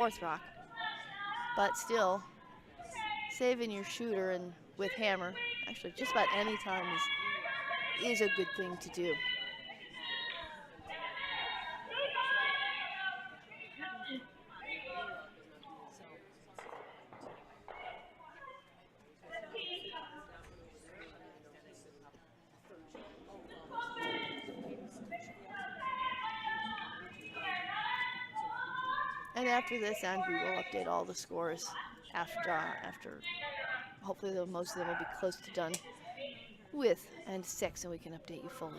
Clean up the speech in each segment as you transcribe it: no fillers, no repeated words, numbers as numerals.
fourth rock. But still, saving your shooter and with hammer, actually just about any time is a good thing to do. And after this end, we will update all the scores after hopefully most of them will be close to done with end 6, and we can update you fully.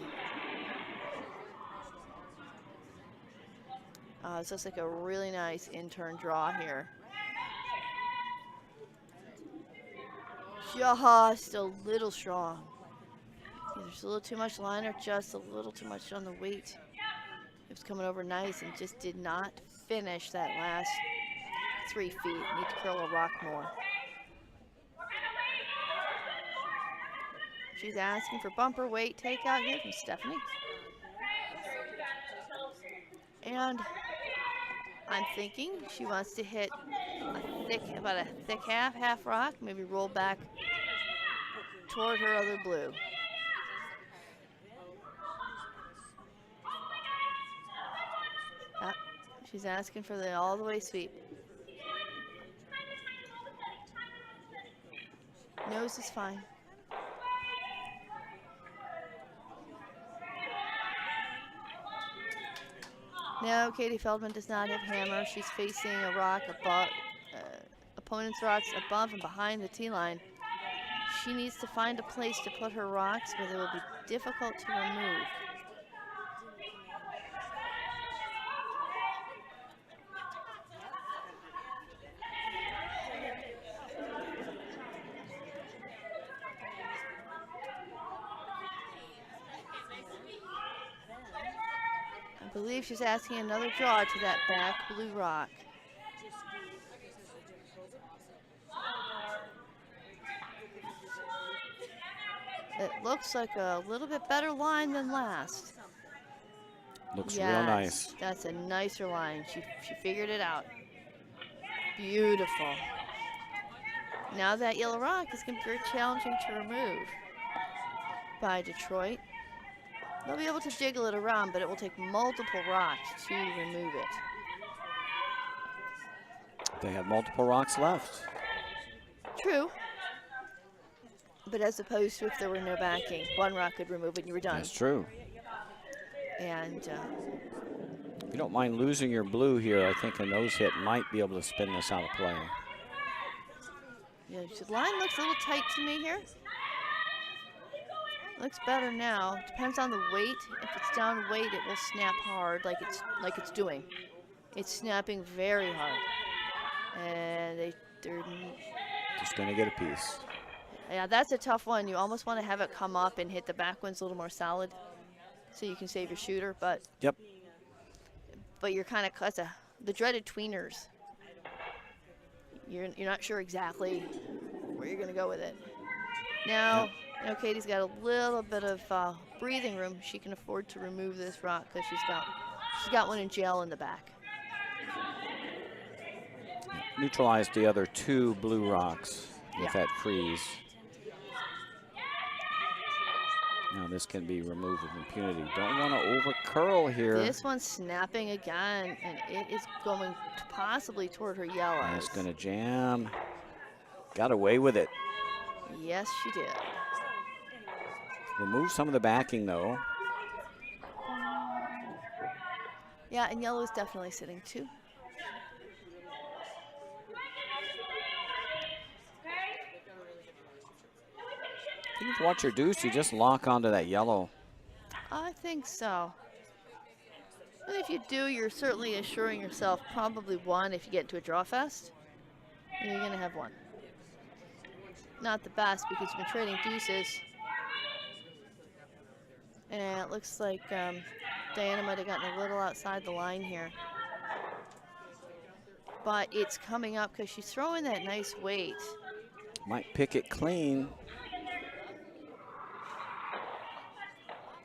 This looks like a really nice in-turn draw here. Just a little strong. Either just a little too much line or just a little too much on the weight. It was coming over nice and just did not finish that last 3 feet. Need to curl a rock more. She's asking for bumper weight takeout here from Stephanie. And I'm thinking she wants to hit about a thick half rock, maybe roll back toward her other blue. She's asking for the all the way sweep. Nose is fine. No, Katie Feldman does not have hammer. She's facing a rock above, opponent's rocks above and behind the tee line. She needs to find a place to put her rocks where they will be difficult to remove. I believe she's asking another draw to that back blue rock. It looks like a little bit better line than last. Looks real nice. That's a nicer line. She figured it out. Beautiful. Now that yellow rock is going to be very challenging to remove by Detroit. They'll be able to jiggle it around, but it will take multiple rocks to remove it. They have multiple rocks left. True. But as opposed to if there were no backing, one rock could remove it and you were done. That's true. And if you don't mind losing your blue here, I think a nose hit might be able to spin this out of play. yeah, the line looks a little tight to me here. Looks better now. Depends on the weight. If it's down weight, it will snap hard like it's doing. It's snapping very hard. And they're just gonna get a piece. Yeah, that's a tough one. You almost want to have it come up and hit the back ones a little more solid so you can save your shooter, but yep. But you're kind of the dreaded tweeners. You're not sure exactly where you're going to go with it. Now, you know, Katie's got a little bit of breathing room. She can afford to remove this rock because she's got one in jail in the back. Neutralized the other 2 blue rocks with that freeze. Now this can be removed with impunity. Don't want to over curl here. This one's snapping again, and it is going possibly toward her yellows. It's going to jam. Got away with it. Yes, she did. Remove some of the backing, though. Yeah, and yellow is definitely sitting, too. You need to watch your deuce. You just lock onto that yellow. I think so. And if you do, you're certainly assuring yourself probably one if you get into a draw fest. You're going to have one. Not the best because you've been trading deuces. And it looks like Diana might have gotten a little outside the line here. But it's coming up because she's throwing that nice weight. Might pick it clean.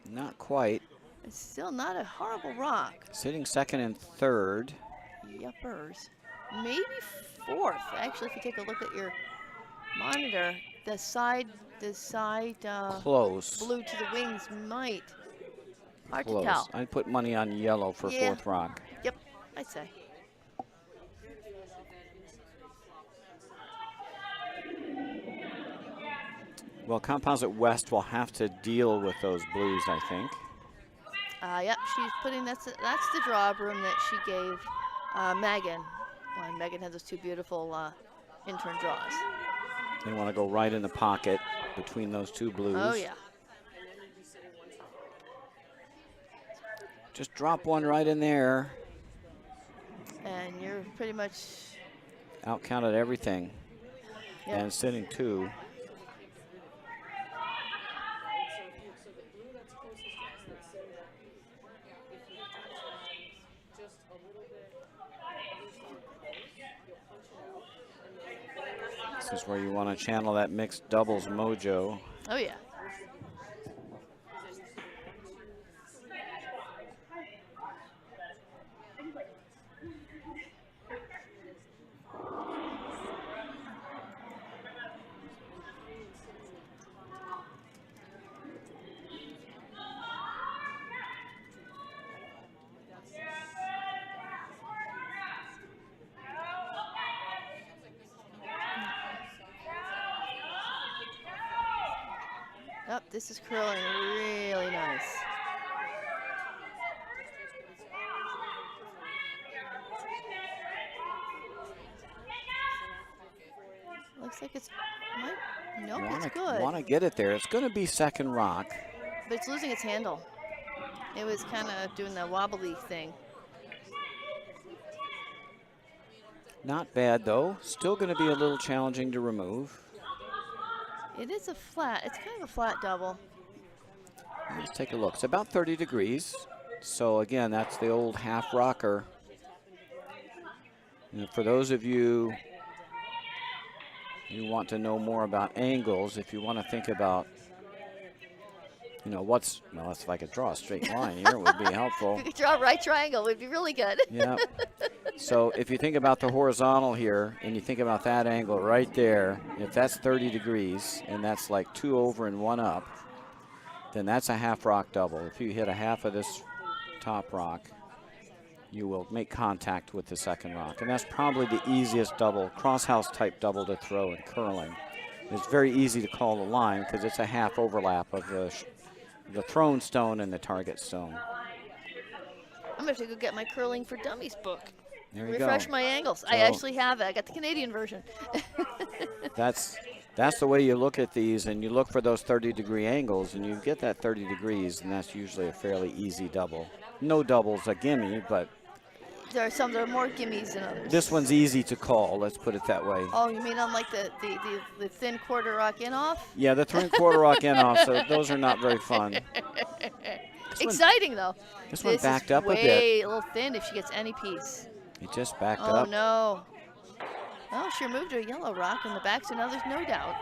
Not quite. It's still not a horrible rock. Sitting second and third. Yuppers. maybe fourth. Actually, if you take a look at your monitor, the side Close. blue to the wings might. Hard to Close. tell. I'd put money on yellow for Yeah. fourth rock. Yep, I'd say. Well, Composite West will have to deal with those blues, I think. Yep, she's putting, that's the draw broom that she gave Megan. When Megan had those two beautiful intern draws. They want to go right in the pocket between those two blues. Oh, yeah. Just drop one right in there. And you're pretty much Outcounted everything. Yep. And sitting two. This is where you want to channel that mixed doubles mojo. Oh, yeah. Yep, this is curling really nice. Looks like it's, nope, it's good. Want to get it there. It's going to be second rock. But it's losing its handle. It was kind of doing the wobbly thing. Not bad, though. Still going to be a little challenging to remove. It is a flat. It's kind of a flat double. Let's take a look. It's about 30 degrees. So, again, that's the old half rocker. And for those of you who want to know more about angles, if you want to think about, you know, well, if I could draw a straight line here, it would be helpful. If you could draw a right triangle, it would be really good. Yeah. So if you think about the horizontal here, and you think about that angle right there, if that's 30 degrees, and that's like 2 over and 1 up, then that's a half rock double. If you hit a half of this top rock, you will make contact with the second rock. And that's probably the easiest double, crosshouse type double to throw in curling. It's very easy to call the line because it's a half overlap of the thrown stone and the target stone. I'm going to have to go get my Curling for Dummies book. There you Refresh go. my angles. So I actually have it. I got the Canadian version. That's the way you look at these, and you look for those 30-degree angles, and you get that 30 degrees, and that's usually a fairly easy double. No double's a gimme, but There are some that are more gimmies than others. this one's easy to call, let's put it that way. Oh, you mean unlike the thin quarter rock in-off? Yeah, the 3/4 rock in-off, so those are not very fun. Exciting, though. This one backed up a bit. Way a little thin if she gets any piece. It just backed Oh, up. no. Oh, she moved to a yellow rock in the back, so now there's no doubt.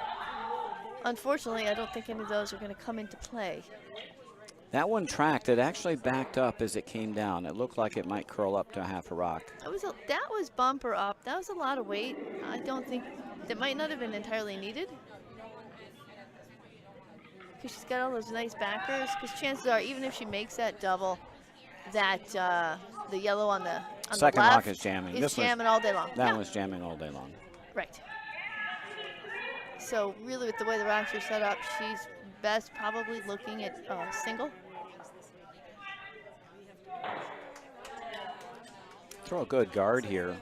Unfortunately, I don't think any of those are going to come into play. That one tracked. It actually backed up as it came down. It looked like it might curl up to a half a rock. That was bumper up. That was a lot of weight. I don't think that might not have been entirely needed. Because she's got all those nice backers. Because chances are, even if she makes that double, that the yellow on the Second left rock is jamming. Is jamming all day long. That Yeah. was jamming all day long. Right. So really, with the way the rocks are set up, she's best probably looking at single. Throw a good guard here.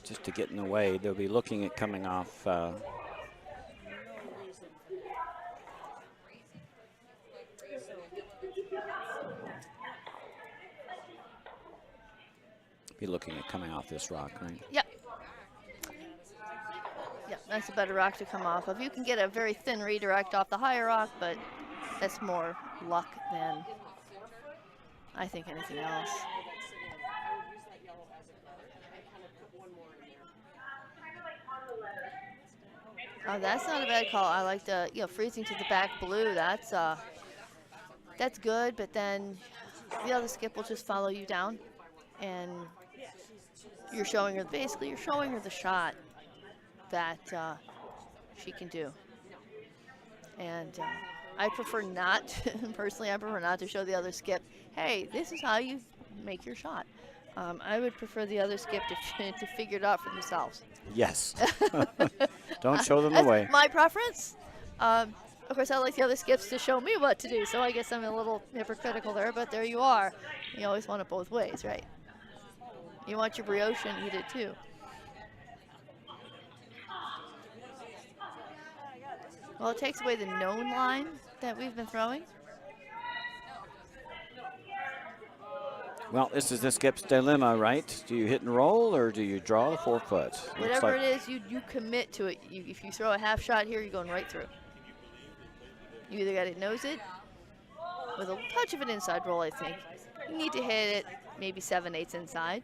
Just to get in the way. They'll be looking at coming off. Be looking at coming off this rock, right? Yep. Yep, that's a better rock to come off of. You can get a very thin redirect off the higher rock, but that's more luck than I think anything else. Oh, that's not a bad call. I like the freezing to the back blue. That's good, but then the other skip will just follow you down, and you're showing her, basically, you're showing her the shot that she can do. And I prefer not, personally, I prefer not to show the other skip, hey, this is how you make your shot. I would prefer the other skip to figure it out for themselves. Yes. Don't show them the way. That's my preference. Of course, I like the other skips to show me what to do, so I guess I'm a little hypocritical there, but there you are. You always want it both ways, right? You want your brioche and eat it too. Well, it takes away the known line that we've been throwing. Well, this is the skip's dilemma, right? Do you hit and roll or do you draw the 4-foot? Whatever it is, you commit to it. If you throw a half shot here, you're going right through. You either got to nose it with a touch of an inside roll, I think. You need to hit it maybe 7/8 inside.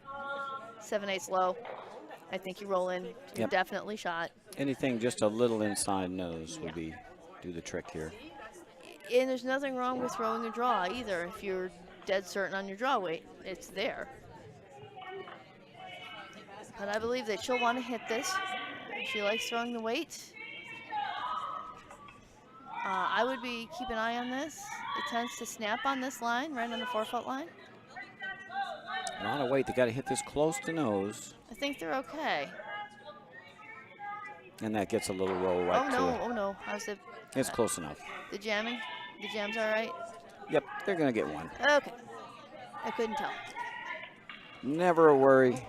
7/8 low. I think you roll in. You're definitely shot. Anything just a little inside nose would be do the trick here. And there's nothing wrong with throwing a draw either. If you're dead certain on your draw weight, it's there. But I believe that she'll want to hit this. She likes throwing the weight. I would be keep an eye on this. It tends to snap on this line, right on the 4-foot line. A lot of weight. They got to hit this close to nose. I think they're okay. And that gets a little roll right to it. Oh no. How's it? It's close enough. The jamming? The jam's all right? Yep, they're going to get one. Okay. I couldn't tell. Never a worry.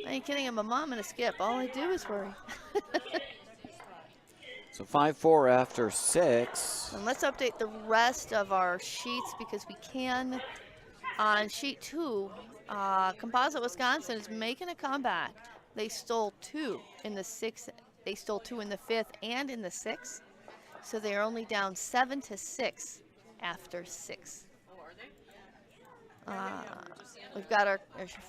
I ain't kidding. I'm a mom and a skip. All I do is worry. So 5-4 after 6. And let's update the rest of our sheets because we can. On sheet 2, Composite Wisconsin is making a comeback. They stole 2 in the 6th. They stole 2 in the 5th and in the 6th. So they are only down 7-6 after 6. We've got our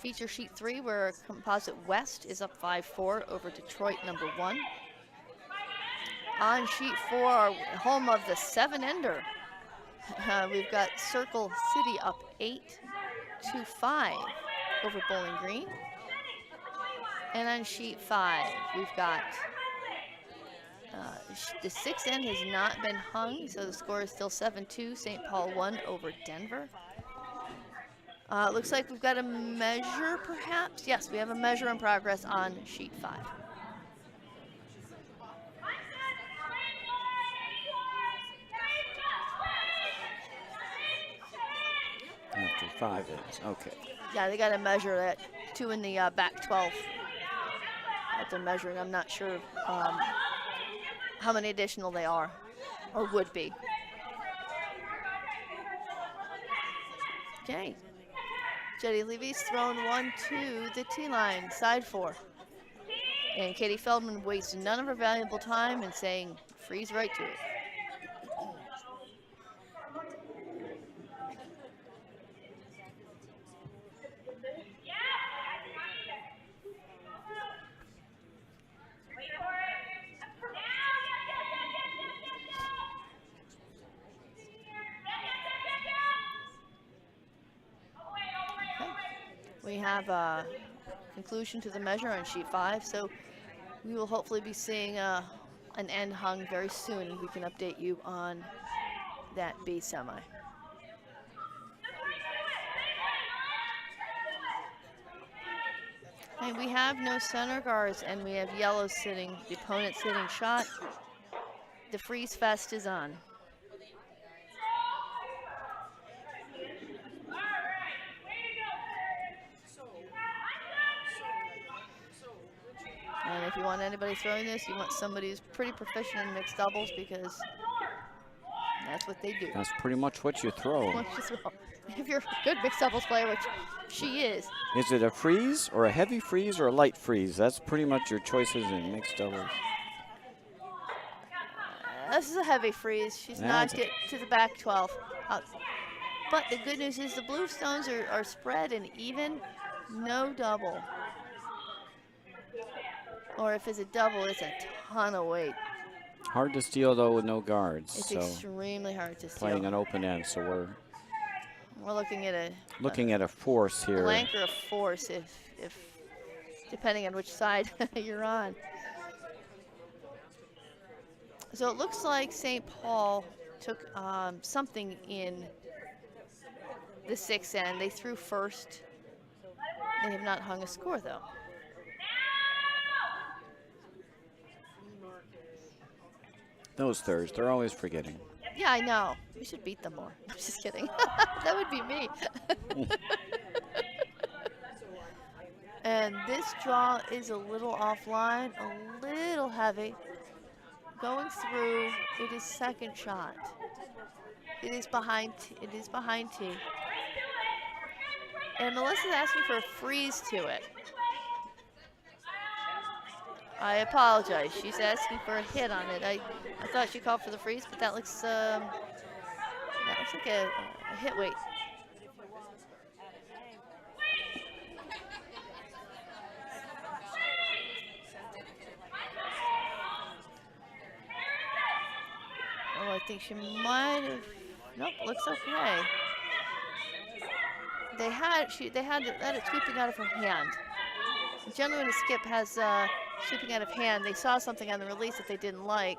feature sheet 3 where Composite West is up 5-4 over Detroit number 1. On sheet 4, our home of the 7-ender, we've got Circle City up 8-5 over Bowling Green. And on sheet 5, we've got the 6th end has not been hung, so the score is still 7-2. St. Paul 1 over Denver. Looks like we've got a measure, perhaps. Yes, we have a measure in progress on sheet 5. After 5 is, okay. Yeah, they got to measure that 2 in the back 12 that they're measuring. I'm not sure how many additional they are or would be. Okay. Jetty Levy's thrown 1 to the tee line, side 4. And Katie Feldman wasted none of her valuable time in saying, freeze right to it. We have a conclusion to the measure on sheet 5, so we will hopefully be seeing an end hung very soon, and we can update you on that B semi. And we have no center guards, and we have yellow sitting, the opponent sitting shot. The freeze fest is on. And if you want anybody throwing this, you want somebody who's pretty proficient in mixed doubles because that's what they do. That's pretty much what you throw. If you're a good mixed doubles player, which she is. Is it a freeze or a heavy freeze or a light freeze? That's pretty much your choices in mixed doubles. This is a heavy freeze. She's knocked it to the back 12. But the good news is the blue stones are spread and even, no double. Or if it's a double, it's a ton of weight. Hard to steal though with no guards. It's so extremely hard to steal. Playing an open end, so we're looking at a force here. Blank or a force if depending on which side you're on. So it looks like St. Paul took something in the 6th end. They threw first. They have not hung a score, though. Those thirds, they're always forgetting. Yeah, I know. We should beat them more. I'm just kidding. That would be me. And this draw is a little offline, a little heavy. Going through, it is second shot. It is behind T. And Melissa's asking for a freeze to it. I apologize. She's asking for a hit on it. I thought she called for the freeze, but that looks like a hit weight. Oh, I think she might have. Nope, looks okay. They had it sweeping out of her hand. Generally, when a skip has sweeping out of hand, they saw something on the release that they didn't like.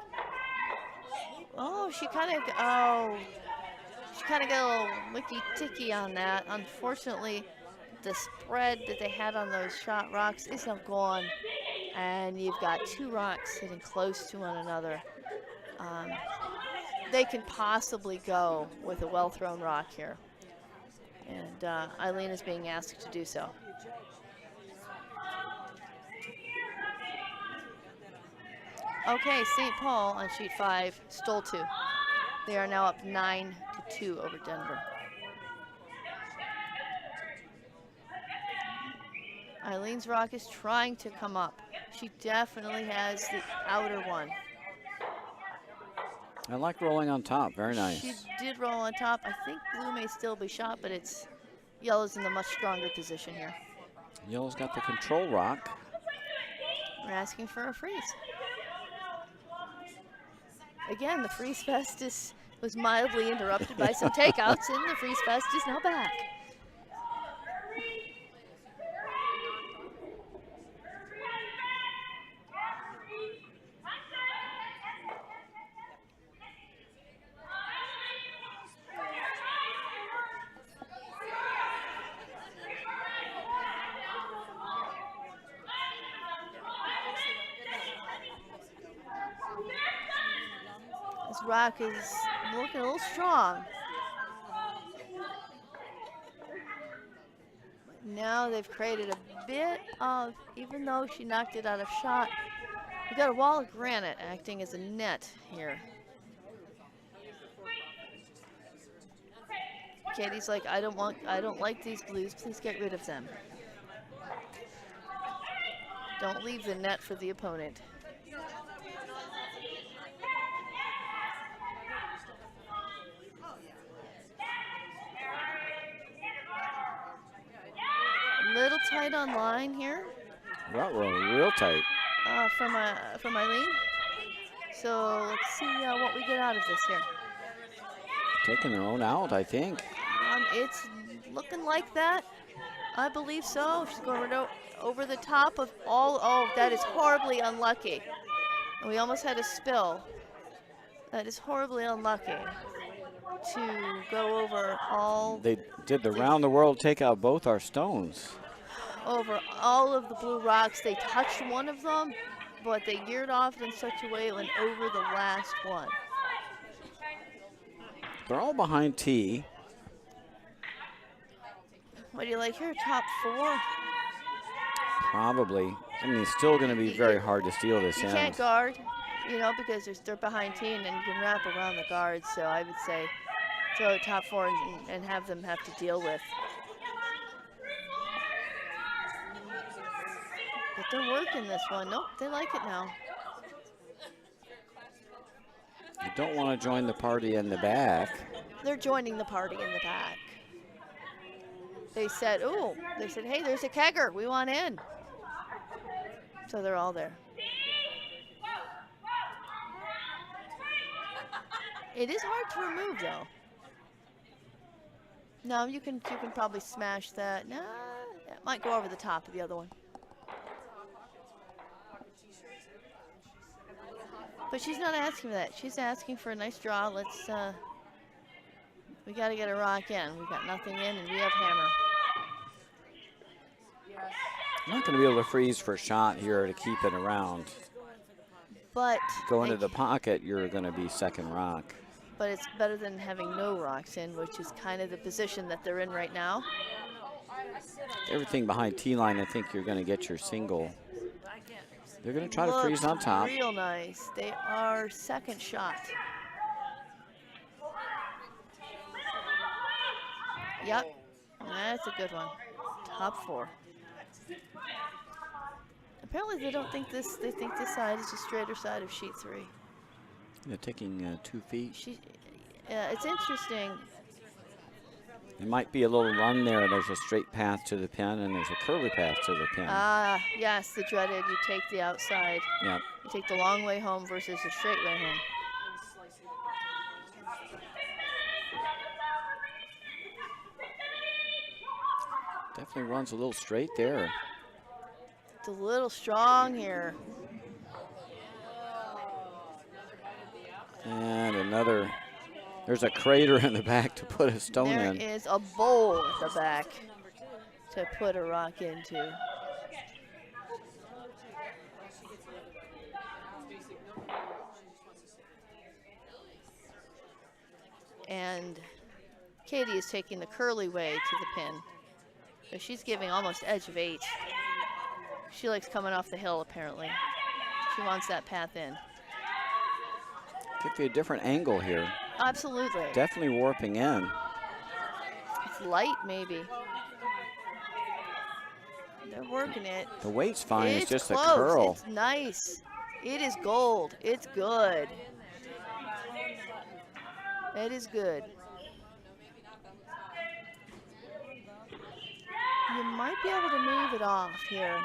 Oh, she kind of got a little wicky-ticky on that. Unfortunately, the spread that they had on those shot rocks is now gone, and you've got 2 rocks sitting close to one another. They can possibly go with a well-thrown rock here, and Eileen is being asked to do so. Okay, St. Paul on sheet 5 stole 2. They are now up 9-2 over Denver. Eileen's rock is trying to come up. She definitely has the outer one. I like rolling on top, very nice. She did roll on top. I think blue may still be shot, but it's yellow's in the much stronger position here. Yellow's got the control rock. We're asking for a freeze. Again, the freeze fest was mildly interrupted by some takeouts, and the freeze fest is now back. This rock is looking a little strong. Now they've created a bit of, even though she knocked it out of shot, we've got a wall of granite acting as a net here. Katie's like, I don't like these blues, please get rid of them. Don't leave the net for the opponent. Little tight on line here. Real tight. From Eileen. So let's see what we get out of this here. Taking their own out, I think. It's looking like that. I believe so. She's going over the top of all. Oh, that is horribly unlucky. And we almost had a spill. That is horribly unlucky to go over all. They did the round the world, take out both our stones. Over all of the blue rocks. They touched one of them, but they geared off in such a way it went over the last one. They're all behind T. What do you like here? Top 4? Probably. I mean, it's still going to be very hard to steal this You end. can't guard, because they're behind T, and then you can wrap around the guards. So I would say throw it top 4 and have them have to deal with. But they're working this one. Nope, they like it now. You don't want to join the party in the back. They're joining the party in the back. They said, hey, there's a kegger. We want in. So they're all there. It is hard to remove, though. No, you can probably smash that. Nah, it might go over the top of the other one. But she's not asking for that. She's asking for a nice draw. Let's, we got to get a rock in. We've got nothing in, and we have hammer. I'm not going to be able to freeze for a shot here to keep it around. But Go into the pocket, you're going to be second rock. But it's better than having no rocks in, which is kind of the position that they're in right now. Everything behind T-line, I think you're going to get your single. They're going to try to freeze on top. Real nice. They are second shot. Yep, that's a good one. Top 4. Apparently they don't think this, they think this side is the straighter side of sheet 3. They're taking 2 feet. It's interesting. It might be a little run there. There's a straight path to the pin, and there's a curly path to the pin. Ah, yes, the dreaded. You take the outside. Yep. You take the long way home versus the straight way home. Definitely runs a little straight there. It's a little strong here. And another. There's a crater in the back to put a stone in. There is a bowl at the back to put a rock into. And Katie is taking the curly way to the pin. So she's giving almost edge of 8. She likes coming off the hill, apparently. She wants that path in. Give you a different angle here. Absolutely. Definitely warping in. It's light, maybe. They're working it. The weight's fine. It's just close. a curl. It's nice. It is gold. It's good. It is good. You might be able to move it off here.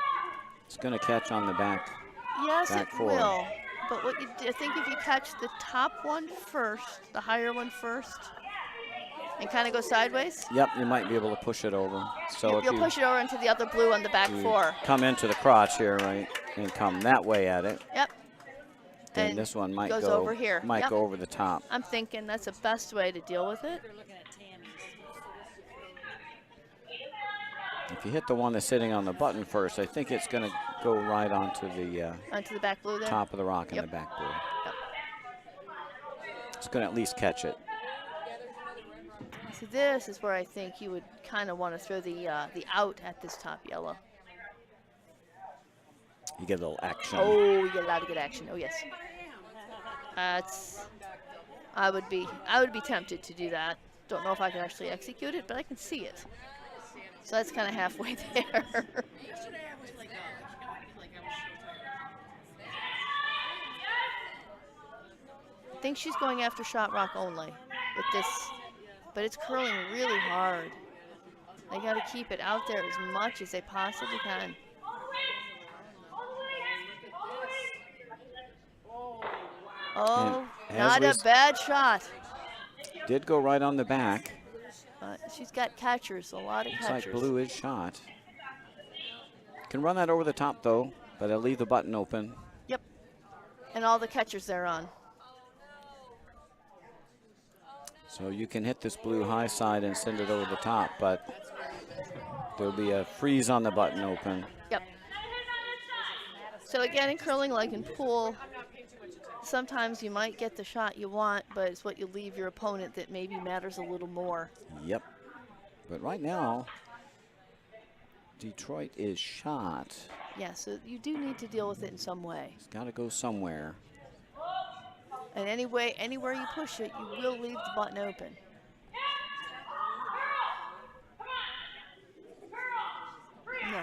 It's going to catch on the back. Yes, back it forward. will. But what you do, I think if you catch the top one first, the higher one first, and kind of go sideways. Yep, you might be able to push it over. So You'll push it over into the other blue on the back 4. Come into the crotch here, right, and come that way at it. Yep. Then and this one might goes go over here. Might Yep. go over the top. I'm thinking that's the best way to deal with it. If you hit the one that's sitting on the button first, I think it's going to go right onto the back blue there? top of the rock in Yep. the back blue. Yep. It's going to at least catch it. So this is where I think you would kind of want to throw the out at this top yellow. You get a little action. Oh, you get a lot of good action. Oh yes. That's. I would be tempted to do that. Don't know if I can actually execute it, but I can see it. So that's kind of halfway there. I think she's going after shot rock only with this, but it's curling really hard. They got to keep it out there as much as they possibly can. Oh, not a bad shot. Did go right on the back. She's got catchers, a lot of Looks catchers. like blue is shot. Can run that over the top though, but I'll leave the button open. Yep, and all the catchers they're on. So you can hit this blue high side and send it over the top, but there'll be a freeze on the button open. Yep. So again, in curling like in pool, sometimes you might get the shot you want, but it's what you leave your opponent that maybe matters a little more. Yep. But right now, Detroit is shot. Yeah, so you do need to deal with it in some way. It's got to go somewhere. And anywhere you push it, you will leave the button open. No.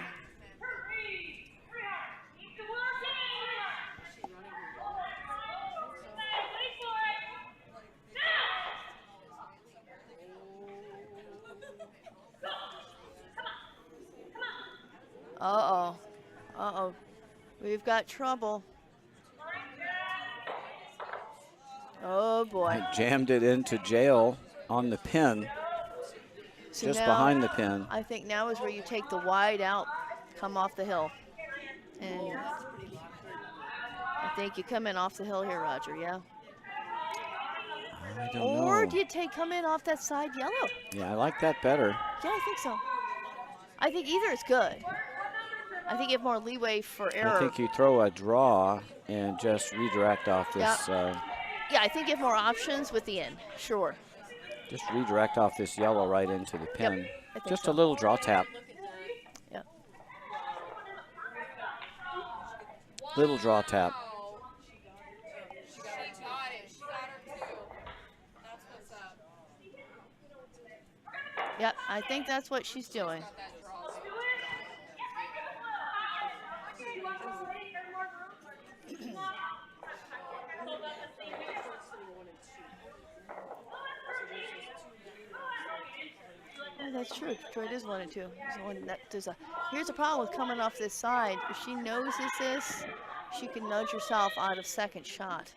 Uh-oh. Uh-oh. We've got trouble. Oh, boy. I jammed it into jail on the pin, So just now, behind the pin. I think now is where you take the wide out, come off the hill. And I think you come in off the hill here, Roger, yeah? I don't Or know. do you come in off that side yellow? Yeah, I like that better. Yeah, I think so. I think either is good. I think you have more leeway for error. I think you throw a draw and just redirect off this. Yeah, I think you have more options with the in, sure. Just redirect off this yellow right into the pin. Yep, I think Just so. a little draw tap. Yeah. Little draw tap. Yep, I think that's what she's doing. Oh, that's true. Detroit is 1 and 2. Here's a problem with coming off this side. If she noses this, she can nudge herself out of second shot.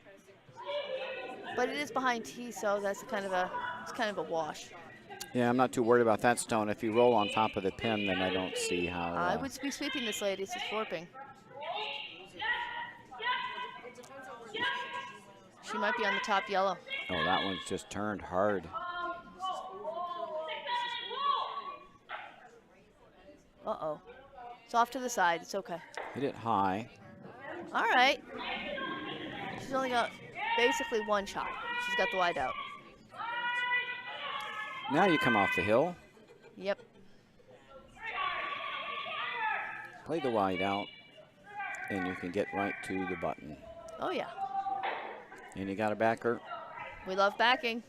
But it is behind tee, so that's kind of a wash. Yeah, I'm not too worried about that stone. If you roll on top of the pin, then I don't see how. I would be sweeping this lady. It's warping. She might be on the top yellow. Oh, that one's just turned hard. Uh-oh. It's off to the side. It's okay. Hit it high. All right. She's only got basically one shot. She's got the wide out. Now you come off the hill. Yep. Play the wide out, and you can get right to the button. Oh, yeah. And you got a backer. We love backing.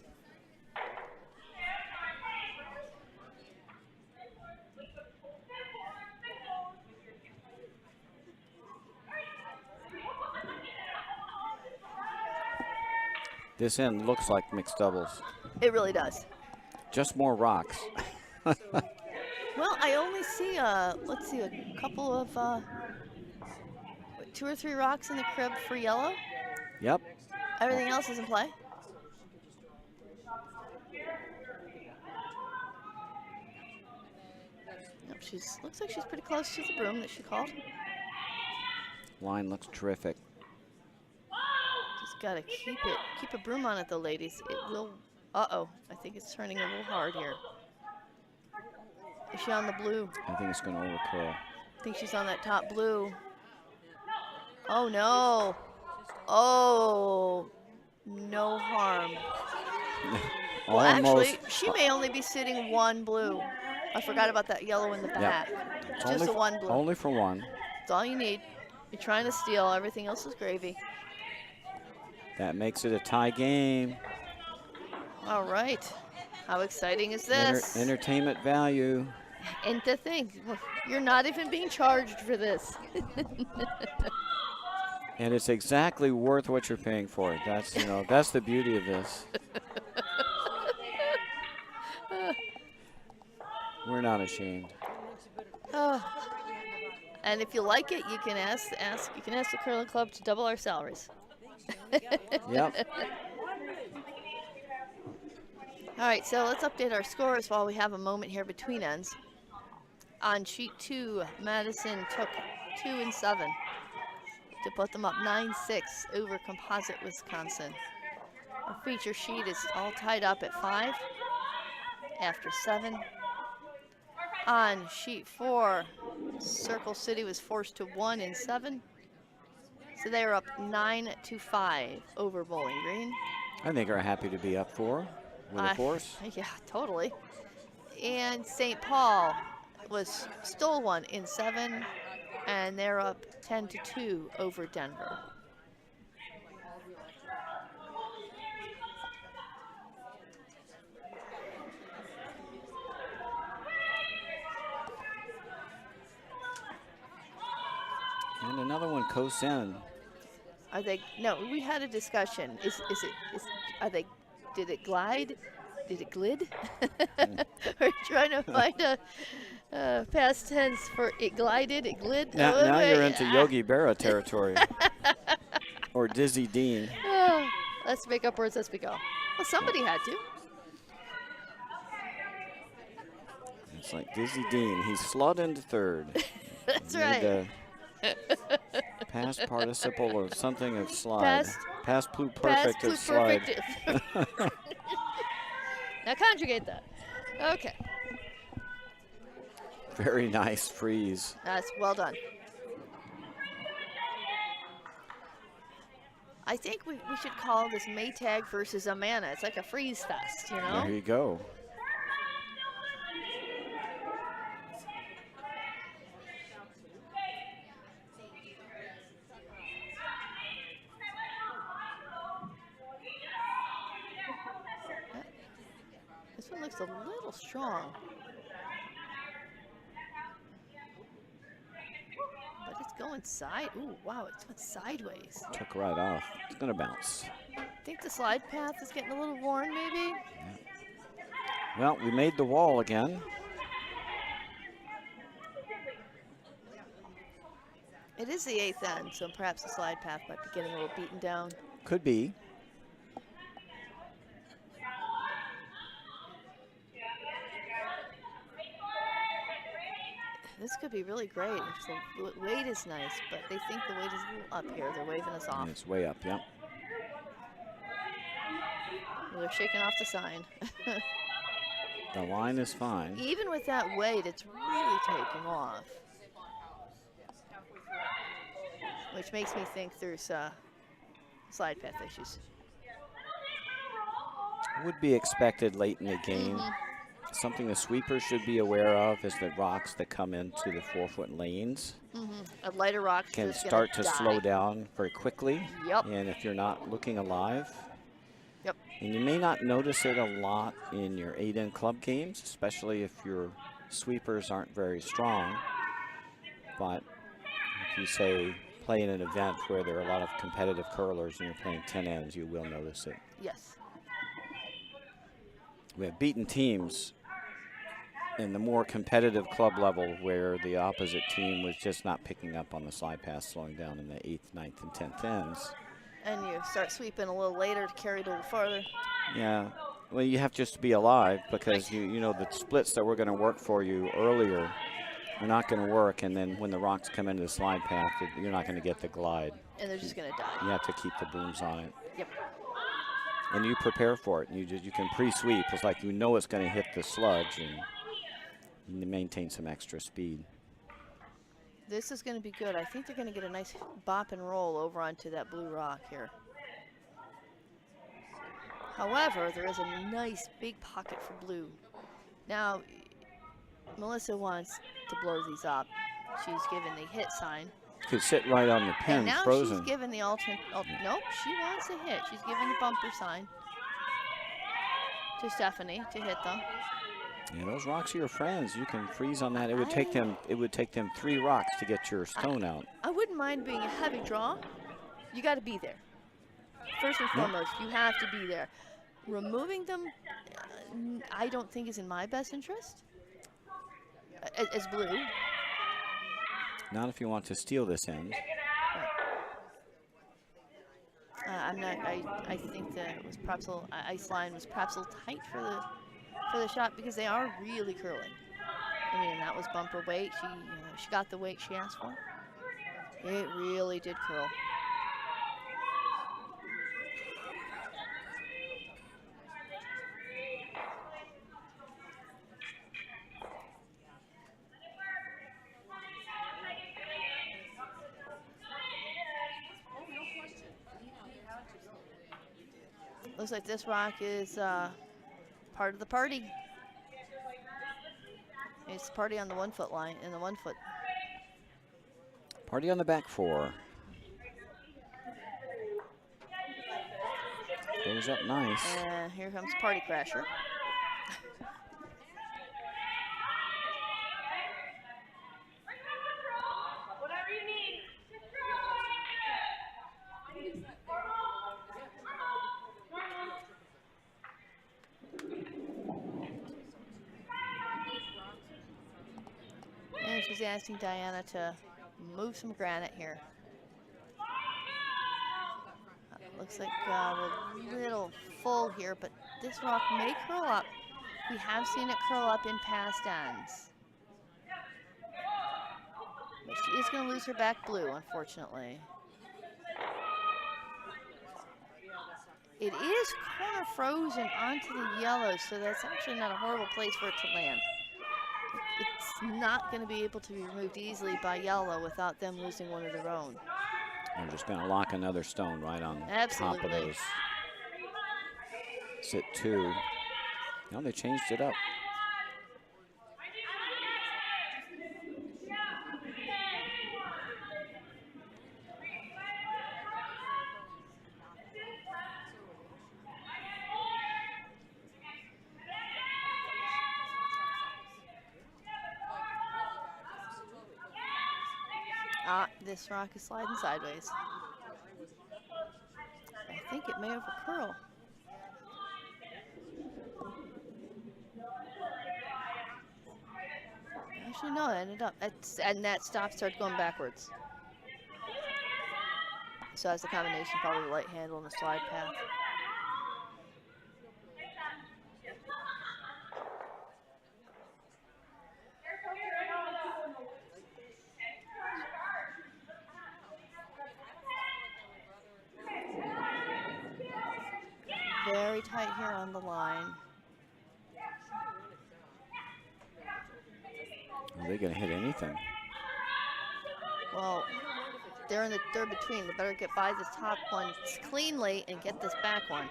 This end looks like mixed doubles. It really does. Just more rocks. Well, I only see, let's see, a couple of, 2 or 3 rocks in the crib for yellow. Yep. Everything else is in play. Yep, looks like she's pretty close to the broom that she called. Line looks terrific. Just gotta keep a broom on it though, ladies. It will, uh-oh, I think it's turning a little hard here. Is she on the blue? I think it's gonna overcurl. I think she's on that top blue. Oh no. Oh, no harm. Well, actually, she may only be sitting 1 blue. I forgot about that yellow in the back. Yep. Just the 1 blue. Only for 1. That's all you need. You're trying to steal. Everything else is gravy. That makes it a tie game. All right. How exciting is this? Entertainment value. And to think, you're not even being charged for this. And it's exactly worth what you're paying for it. That's, that's the beauty of this. We're not ashamed. Oh. And if you like it, you can ask the curling club to double our salaries. Yep. All right, so let's update our scores while we have a moment here between ends. On sheet 2, Madison took 2 and 7 to put them up 9-6 over Composite Wisconsin. Our feature sheet is all tied up at 5 after 7. On sheet 4, Circle City was forced to 1 and 7. So they were up 9-5 over Bowling Green. I think we're happy to be up 4 with a force. Yeah, totally. And St. Paul stole 1 in 7, and they're up 10-2 over Denver. And another one CoSN. Are they? No, we had a discussion. Did it glide? Did it glid? We're trying to find a past tense for it glided, it glid. Now you're into Yogi Berra territory. Or Dizzy Dean. Let's make up words as we go. Well, somebody had to. It's like Dizzy Dean. He's slid into third. That's right. Past participle or something of slide. Past, Past pluperfect of slide. pluperfect. Now conjugate that. Okay. Very nice freeze. That's well done. I think we should call this Maytag versus Amana. It's like a freeze fest, you know? There you go. This one looks a little strong. But it's going side. Ooh, wow, it went sideways. Took right off. It's going to bounce. I think the slide path is getting a little worn, maybe. Well, we made the wall again. It is the 8th end, so perhaps the slide path might be getting a little beaten down. Could be. This could be really great if the weight is nice, but they think the weight is a little up here. They're waving us off. And it's way up, yep. Well, they're shaking off the sign. The line is fine. Even with that weight, it's really taking off. Which makes me think there's slide path issues. Would be expected late in the game. Mm-hmm. Something the sweepers should be aware of is the rocks that come into the 4-foot lanes. Mm-hmm. A lighter rock Can start to slow down very quickly. Yep. And if you're not looking alive. Yep. And you may not notice it a lot in your 8-end club games, especially if your sweepers aren't very strong. But if you say play in an event where there are a lot of competitive curlers and you're playing 10 ends, you will notice it. Yes. We have beaten teams in the more competitive club level where the opposite team was just not picking up on the slide pass, slowing down in the 8th, 9th, and 10th ends. And you start sweeping a little later to carry it a little farther. Yeah, well, you have just to be alive because you know the splits that were going to work for you earlier are not going to work, and then when the rocks come into the slide path, you're not going to get the glide. And they're just going to die. You have to keep the booms on it. Yep. And you prepare for it. You can pre-sweep. It's like you know it's going to hit the sludge, and you maintain some extra speed. This is going to be good. I think they're going to get a nice bop and roll over onto that blue rock here. However, there is a nice big pocket for blue. Now, Melissa wants to blow these up. She's given the hit sign. Could sit right on the pin, and now frozen. she's given the alternate. Nope, she wants a hit. She's giving the bumper sign to Stephanie to hit them. Yeah, those rocks are your friends. You can freeze on that. It would take them. It would take them 3 rocks to get your stone out. I wouldn't mind being a heavy draw. You got to be there. First and foremost, you have to be there. Removing them, I don't think is in my best interest as blue. Not if you want to steal this end. I'm not. I think that it was perhaps a little, ice line was perhaps a little tight for the shot because they are really curling. I mean, that was bumper weight. She got the weight she asked for. It really did curl. Looks like this rock is part of the party. It's party on the 1 foot line, in the 1 foot. Party on the back 4. Goes up nice. And here comes Party Crasher. And she's asking Diana to move some granite here. Looks like we're a little full here, but this rock may curl up. We have seen it curl up in past ends. But She is going to lose her back blue, unfortunately. It is corner frozen onto the yellow, so that's actually not a horrible place for it to land. It's not going to be able to be removed easily by yellow without them losing one of their own. They're just going to lock another stone right on top of those. Sit 2. No, they changed it up. This rock is sliding sideways. I think it may overcurl. Actually, no, it ended up, and that stop started going backwards. So that's the combination, probably the light handle and the slide path. Very tight here on the line. Are they going to hit anything? Well, they're in the third between. They better get by this top one cleanly and get this back one.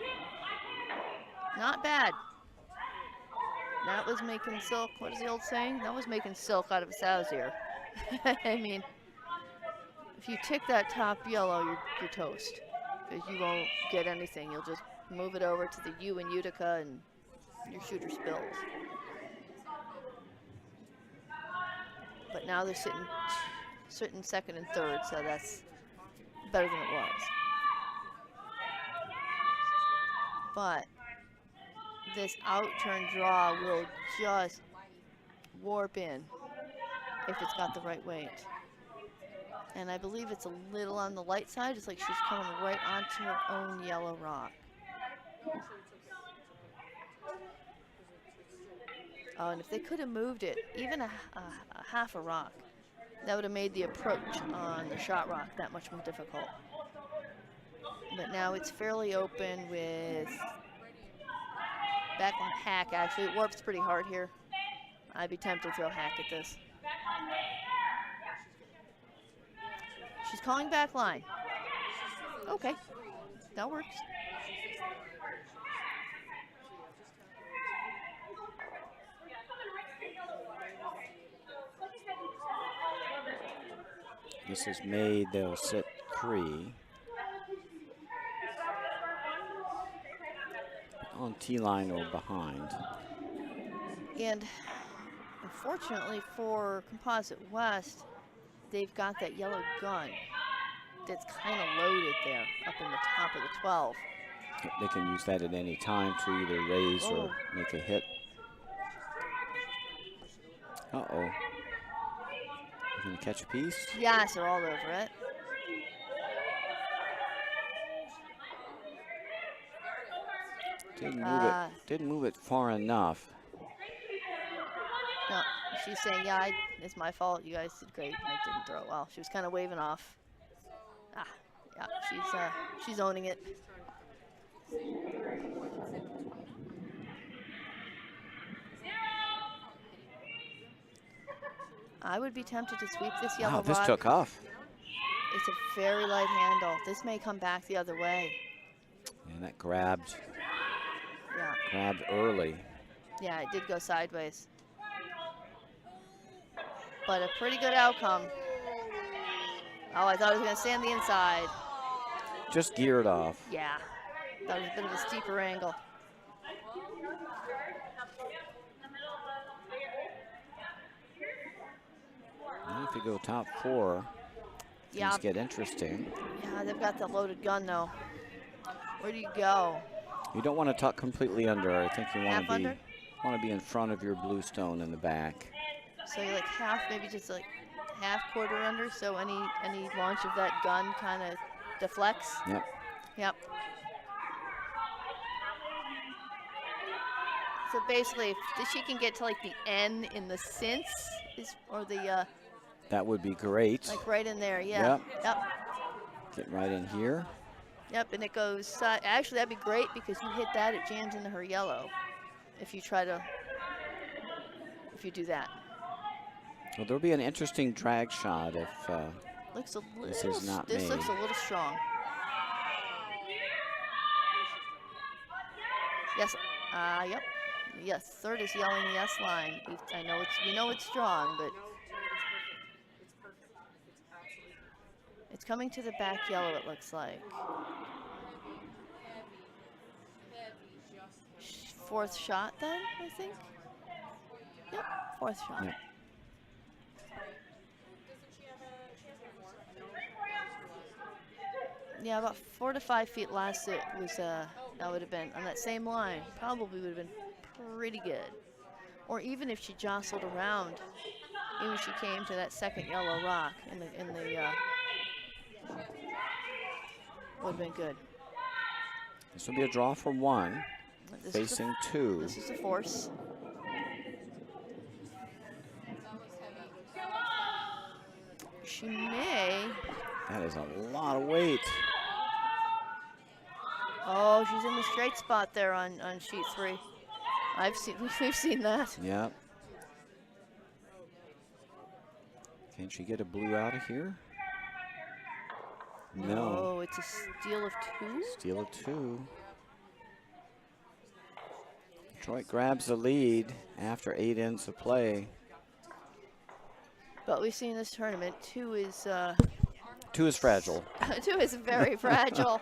Not bad. That was making silk. What is the old saying? That was making silk out of a sow's ear. I mean, if you tick that top yellow, you're toast. Because you won't get anything. You'll just move it over to the U in Utica and your shooter spills. But now they're sitting second and third, so that's better than it was. But this out-turn draw will just warp in if it's got the right weight. And I believe it's a little on the light side. It's like she's coming right onto her own yellow rock. Oh, and if they could have moved it, even a half a rock, that would have made the approach on the shot rock that much more difficult. But now it's fairly open with back on hack, actually. It warps pretty hard here. I'd be tempted to throw hack at this. She's calling back line. Okay, that works. This is made, they'll sit 3. On T-line or behind. And unfortunately for Composite West, they've got that yellow gun that's kind of loaded there up in the top of the 12. They can use that at any time to either raise or make a hit. Uh-oh. You gonna catch a piece? Yes, they're all over it. Didn't move it far enough. No, she's saying, yeah, it's my fault. You guys did great. I didn't throw it well. She was kind of waving off. Yeah, she's owning it. I would be tempted to sweep this yellow rock. Wow, this took off. It's a very light handle. This may come back the other way. And that grabbed. Yeah. Grabbed early. Yeah, it did go sideways. But a pretty good outcome. Oh, I thought it was going to stay on the inside. Just geared off. Yeah, that was a bit of a steeper angle. Now if you go top 4, things get interesting. Yeah, they've got the loaded gun though. Where do you go? You don't want to tuck completely under. I think you want to be in front of your blue stone in the back. So you're like half, maybe just like half quarter under, so any launch of that gun kind of deflects. Yep. Yep. So basically, if she can get to like the N in the cinch, or the That would be great. Like right in there, yeah. Yep. Get right in here. Yep, and it goes, actually that'd be great because you hit that, it jams into her yellow if you do that. Well, there'll be an interesting drag shot if This looks a little strong. Yes, yep. Yes, third is yelling yes line. We know it's strong, but it's coming to the back yellow, it looks like. Fourth shot then, I think. Yep, fourth shot. Yep. Yeah, about 4 to 5 feet less. It was that would have been on that same line. Probably would have been pretty good. Or even if she jostled around, even if she came to that second yellow rock in the would have been good. This will be a draw for 1, facing 2. This is a force. She may. That is a lot of weight. Oh, she's in the straight spot there on sheet 3. We've seen that. Yep. Can she get a blue out of here? No. Oh, it's a steal of 2? Steal of 2. Detroit grabs the lead after 8 ends of play. But we've seen this tournament, 2 is 2 is fragile. 2 is very fragile.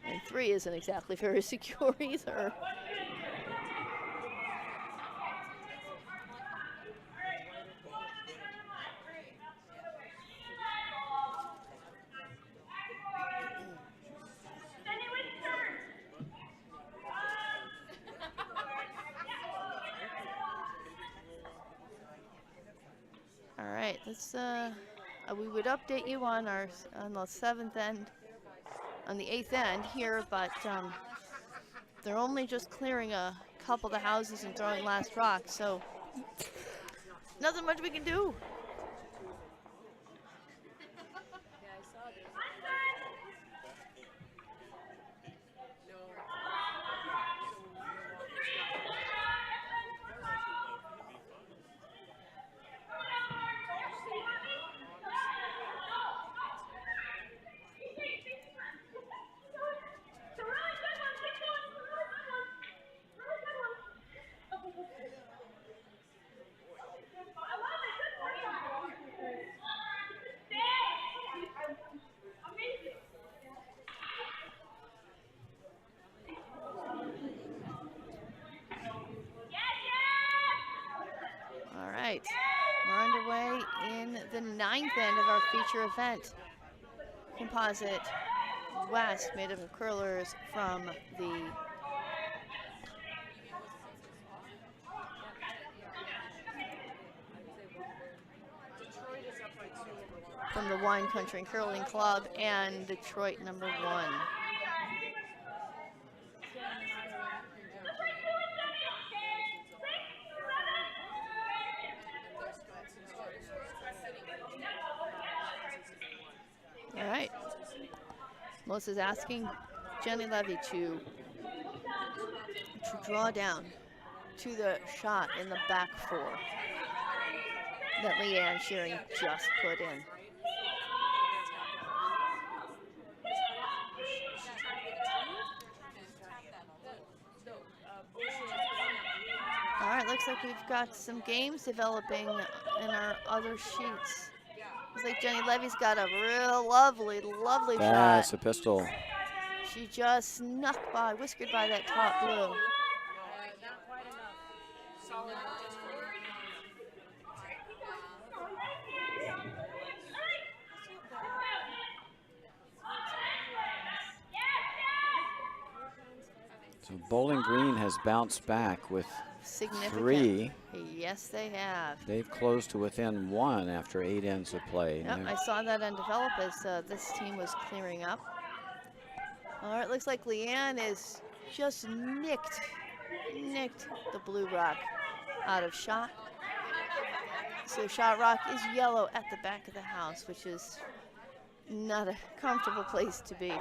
And 3 isn't exactly very secure either. All right, let's we would update you on the 7th end, on the 8th end here, but they're only just clearing a couple of the houses and throwing last rock, so nothing much we can do. We're underway in the 9th end of our feature event. Composite West made up of curlers from the Wine Country and Curling Club and Detroit #1. All right. Melissa's asking Jenny Levy to draw down to the shot in the back 4 that Leanne Shearing just put in. All right, looks like we've got some games developing in our other sheets. Looks like Jenny Levy's got a real lovely shot. That's a pistol. She just snuck by, whiskered by that top blue. So Bowling Green has bounced back with significant. 3. Yes, they have. They've closed to within 1 after 8 ends of play. Yep, I saw that on develop as this team was clearing up. All right, looks like Leanne is just nicked the blue rock out of shot. So shot rock is yellow at the back of the house, which is not a comfortable place to be.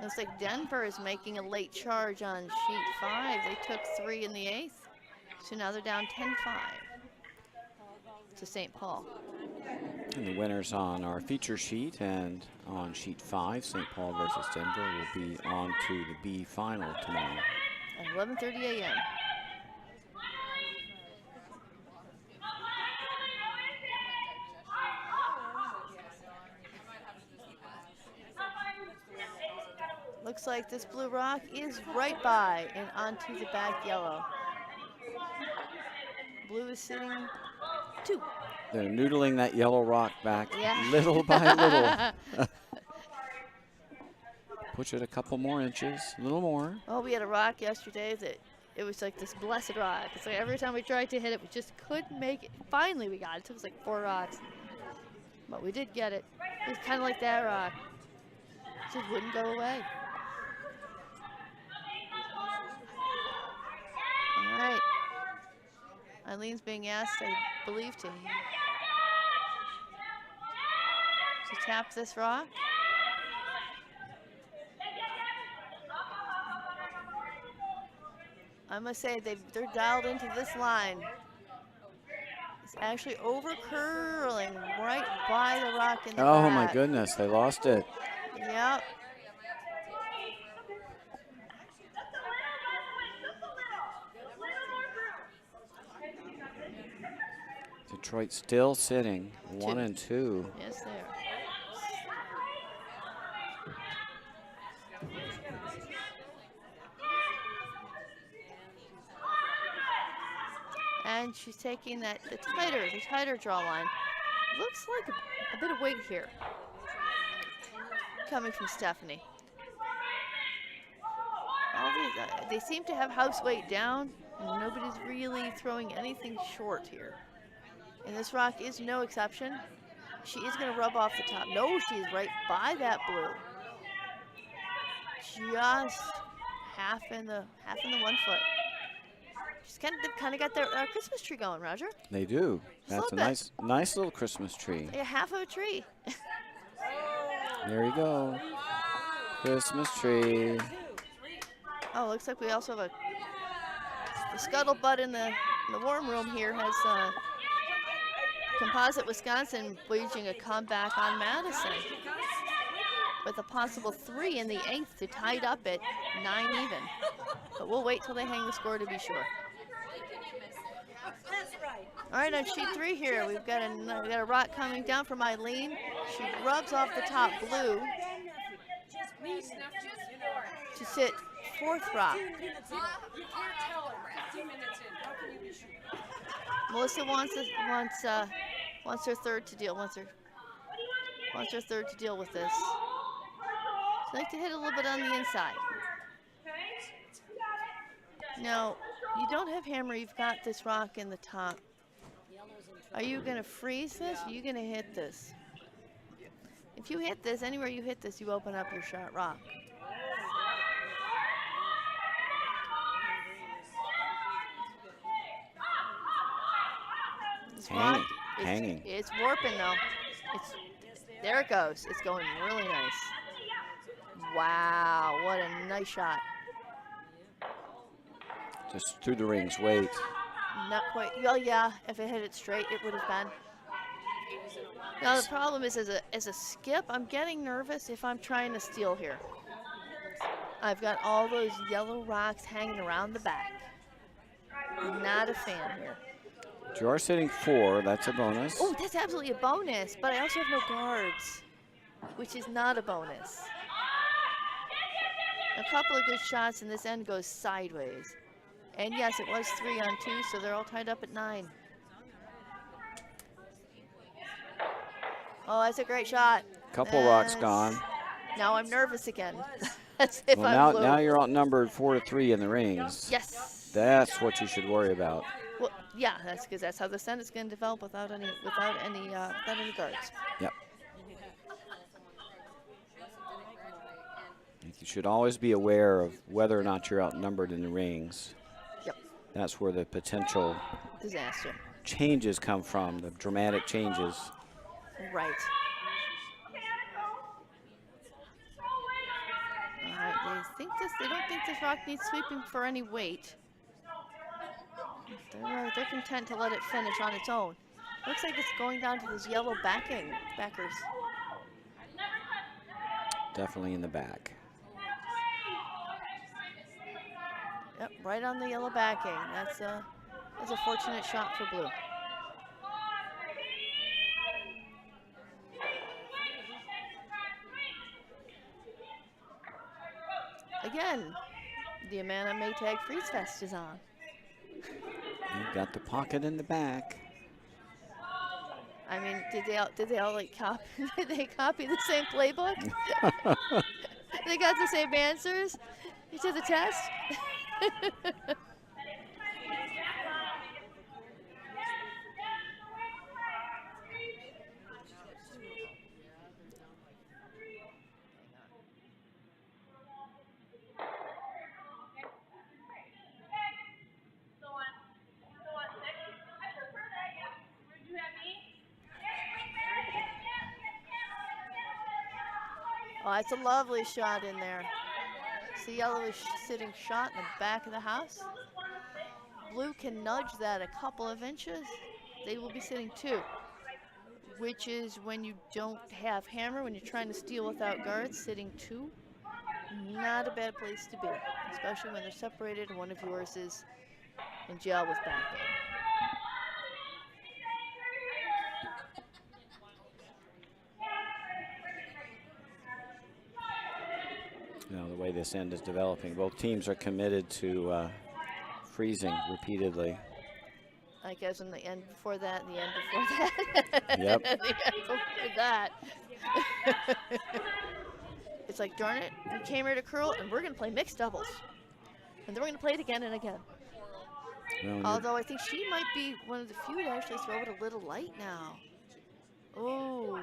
Looks like Denver is making a late charge on sheet 5. They took 3 in the 8th, so now they're down 10-5 to St. Paul. And the winners on our feature sheet, and on sheet 5, St. Paul versus Denver will be on to the B final tomorrow. At 11:30 a.m. Looks like this blue rock is right by and onto the back yellow. Blue is sitting 2. They're noodling that yellow rock back Yeah. little by little. Push it a couple more inches, a little more. Oh, we had a rock yesterday that it was like this blessed rock. It's like every time we tried to hit it, we just couldn't make it. Finally, we got it. It took us like 4 rocks, but we did get it. It was kind of like that rock. It just wouldn't go away. All right. Eileen's being asked, I believe, to tap this rock. I must say they're dialed into this line. It's actually over curling right by the rock in the back. Oh my goodness, they lost it. Yep. Detroit still sitting 1 and 2. Yes, they are. And she's taking the tighter draw line. Looks like a bit of weight here coming from Stephanie. All these, they seem to have house weight down, and nobody's really throwing anything short here. And this rock is no exception. She is going to rub off the top. No, she's right by that blue. Just half in the 1 foot. She's kind of got their Christmas tree going, Roger. They do. Just That's a nice little Christmas tree. Yeah, half of a tree. There you go. Christmas tree. Oh, looks like we also have the scuttlebutt in the warm room here has Composite Wisconsin waging a comeback on Madison with a possible 3 in the 8th to tie it up at 9 even. But we'll wait till they hang the score to be sure. All right, on sheet 3 here, we've got a rock coming down from Eileen. She rubs off the top blue to sit 4th rock. Melissa wants her third to deal. Wants her third to deal with this. She'd like to hit a little bit on the inside. No, you don't have hammer. You've got this rock in the top. Are you going to freeze this? Or are you going to hit this? If you hit this, anywhere you hit this, you open up your shot rock. This rock Hanging. It's warping though. There it goes. It's going really nice. Wow, what a nice shot. Just through the rings, wait. Not quite. Well, yeah, if it hit it straight, it would have been. Now the problem is, as a skip, I'm getting nervous if I'm trying to steal here. I've got all those yellow rocks hanging around the back. Not a fan here. You are sitting 4, that's a bonus. Oh, that's absolutely a bonus, but I also have no guards, which is not a bonus. A couple of good shots, and this end goes sideways. And yes, it was 3 on 2, so they're all tied up at 9. Oh, that's a great shot. Couple rocks gone. Now I'm nervous again. as if Well, I'm blue. now you're outnumbered 4-3 in the rings. Yes. That's what you should worry about. Well, yeah, that's because that's how the set is going to develop without any guards. Yep. You should always be aware of whether or not you're outnumbered in the rings. Yep. That's where the potential Disaster. changes come from, the dramatic changes. Right. They don't think this rock needs sweeping for any weight. They're content to let it finish on its own. Looks like it's going down to those yellow backers. Definitely in the back. Yep, right on the yellow backing. That's a fortunate shot for blue. Again, the Amana Maytag Freeze Fest is on. You've got the pocket in the back. I mean, did they all like copy? Did they copy the same playbook? They got the same answers to the test. Oh, that's a lovely shot in there. See, yellow is sitting shot in the back of the house. Blue can nudge that a couple of inches. They will be sitting 2, which is when you don't have hammer, when you're trying to steal without guards, sitting 2, not a bad place to be, especially when they're separated and one of yours is in jail with backing. You know, the way this end is developing, both teams are committed to freezing repeatedly. Like as in the end before that, and the end before that. Yep. The end before that. It's like, darn it, we came here to curl, and we're going to play mixed doubles. And then we're going to play it again and again. Well, although I think she might be one of the few to actually throw it a little light now. Oh,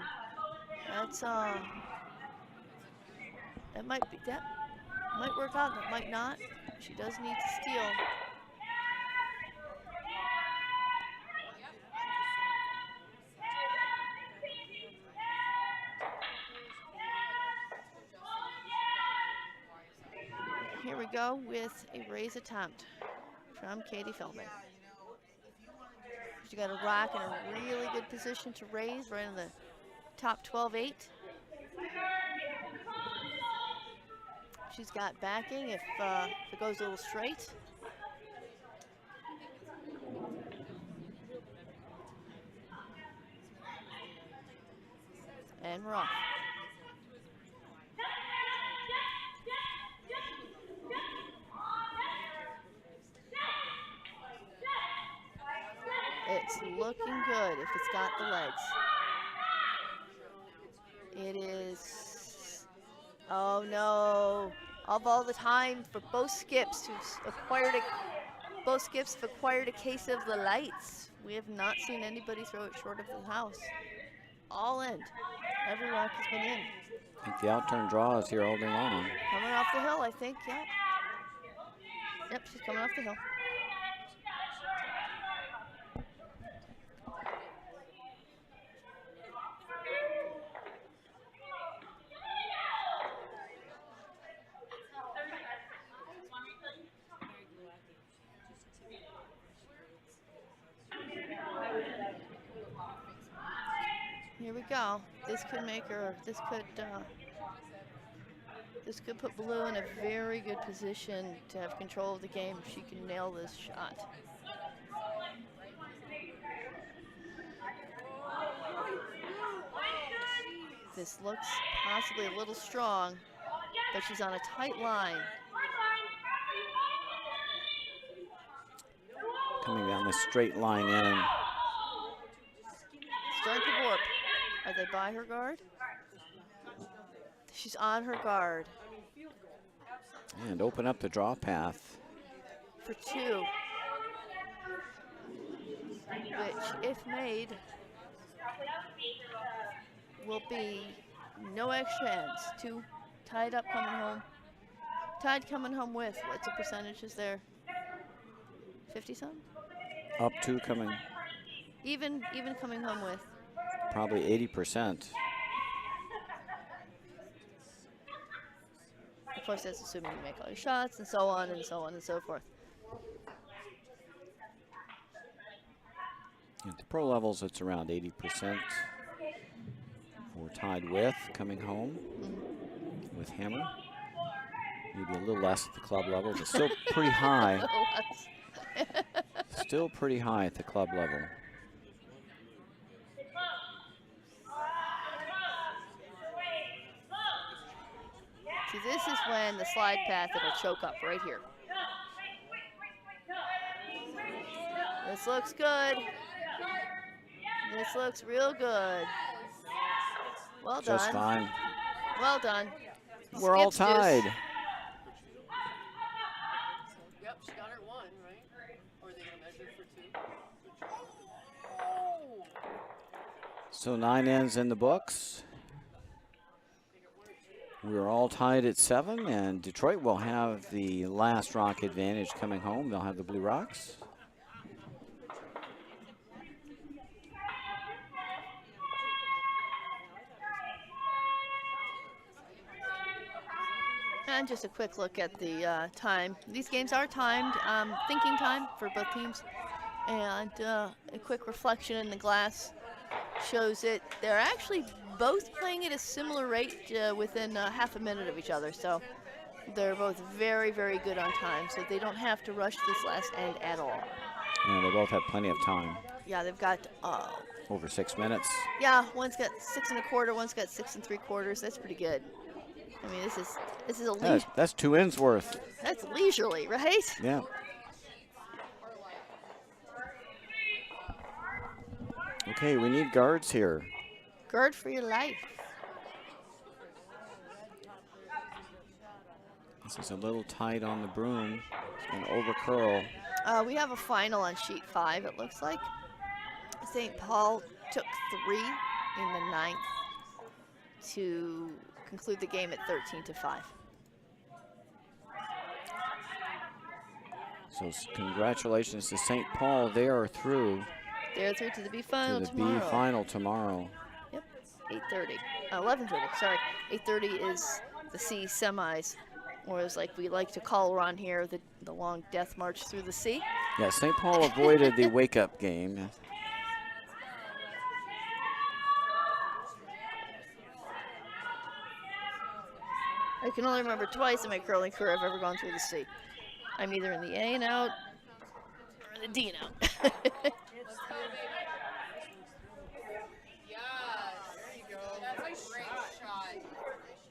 that's that might work out, that might not. She does need to steal. Here we go with a raise attempt from Katie Feldman. She got a rock in a really good position to raise, right in the top 12-8. She's got backing if it goes a little straight. And we're off. It's looking good if it's got the legs. It is, oh no. Of all the time for both skips have acquired a case of the lights. We have not seen anybody throw it short of the house. All in. Every rock has been in. I think the outturn draw is here all day long. Coming off the hill, I think, yeah. Yep, she's coming off the hill. Here we go. This could make her, this could put blue in a very good position to have control of the game if she can nail this shot. This looks possibly a little strong, but she's on a tight line. Coming down the straight line in. Starting to warp. Are they by her guard? She's on her guard. And open up the draw path. For 2. Which, if made, will be no extra ends. 2 tied up coming home. Tied coming home with, what's the percentages there? 50-some? Up 2 coming. Even coming home with. Probably 80%. Of course, that's assuming you make all your shots and so on and so on and so forth. At the pro levels, it's around 80%. For tied with coming home with hammer. Maybe a little less at the club level, but still pretty high. Still pretty high at the club level. See, this is when the slide path, it'll choke up right here. This looks good. This looks real good. Well done. Just fine. Well done. We're all tied. Yep, she got her 1, right? Or are they going to measure for 2? Oh! So 9 ends in the books. We're all tied at 7, and Detroit will have the last rock advantage coming home. They'll have the blue rocks. And just a quick look at the time. These games are timed, thinking time for both teams. And a quick reflection in the glass shows it. They're actually both playing at a similar rate within half a minute of each other. So they're both very, very good on time. So they don't have to rush this last end at all. And they both have plenty of time. Yeah, they've got over 6 minutes. Yeah, one's got 6 1/4, one's got 6 3/4. That's pretty good. I mean, this is a that's 2 ends worth. That's leisurely, right? Yeah. Okay, we need guards here. Guard for your life. This is a little tight on the broom. It's going to over curl. We have a final on sheet 5, it looks like. St. Paul took 3 in the 9th to conclude the game at 13-5. So congratulations to St. Paul. They are through. They're through to the B final to the tomorrow. B final tomorrow. Yep, 8:30. 11:30, sorry. 8:30 is the C semis, or as like we like to call around here, the long death march through the sea. Yeah, St. Paul avoided the wake-up game. I can only remember twice in my curling career I've ever gone through the C. I'm either in the A and out or the D and out. Yes, there you go. That's a great shot.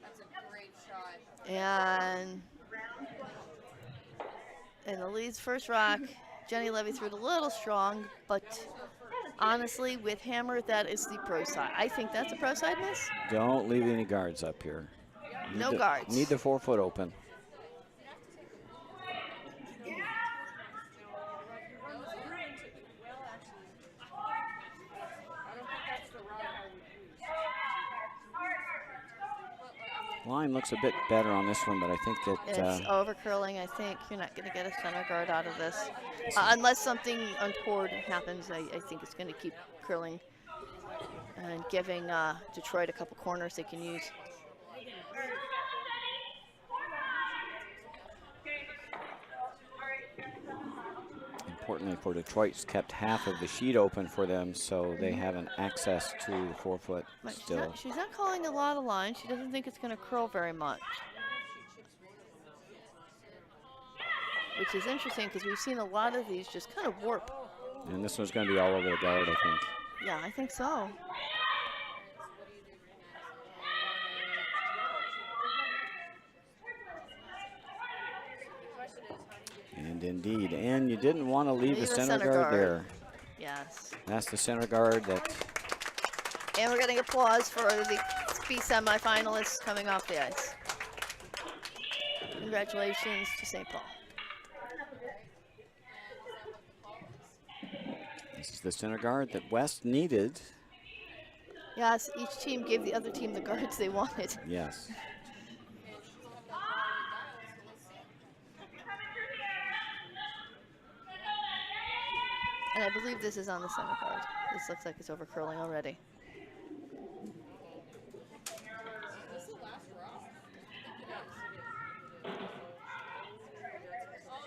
That's a great shot. And the lead's first rock, Jenny Levy threw it a little strong, but honestly, with hammer, that is the pro side. I think that's a pro side miss. Don't leave any guards up here. No guards. Need the 4-foot open. Line looks a bit better on this one, but I think that it's over curling. I think you're not going to get a center guard out of this unless something untoward happens. I think it's going to keep curling and giving Detroit a couple corners they can use. Importantly for Detroit, it's kept half of the sheet open for them, so they have an access to the 4-foot still. She's not calling a lot of lines. She doesn't think it's going to curl very much. Which is interesting because we've seen a lot of these just kind of warp. And this one's going to be all over the guard, I think. Yeah, I think so. And indeed, and you didn't want to leave the center guard there. Yes. That's the center guard that. And we're getting applause for the B semifinalists coming off the ice. Congratulations to St. Paul. This is the center guard that West needed. Yes, each team gave the other team the guards they wanted. Yes. And I believe this is on the center guard. This looks like it's over curling already.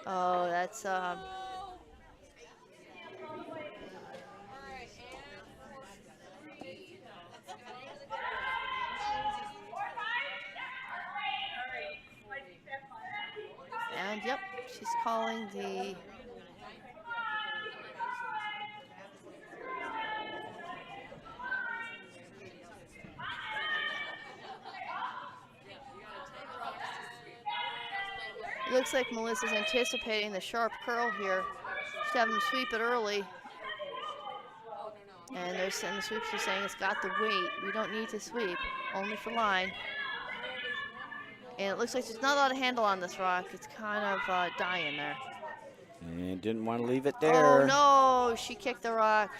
Oh, that's and yep, she's calling the it looks like Melissa's anticipating the sharp curl here. She's having them sweep it early. And the sweeps are saying it's got the weight. We don't need to sweep, only for line. And it looks like there's not a lot of handle on this rock. It's kind of dying there. And didn't want to leave it there. Oh no, she kicked the rock.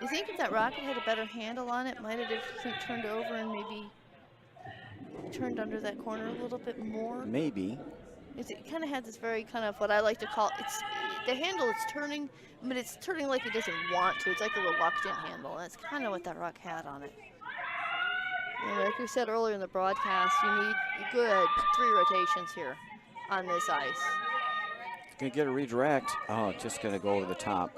You think if that rocket had a better handle on it, might have just turned over and maybe turned under that corner a little bit more? Maybe. It kind of had this very kind of what I like to call, the handle is turning, but it's turning like it doesn't want to. It's like a reluctant handle, and that's kind of what that rock had on it. And like we said earlier in the broadcast, you need a good 3 rotations here on this ice. It's going to get a redirect. Oh, it's just going to go over the top.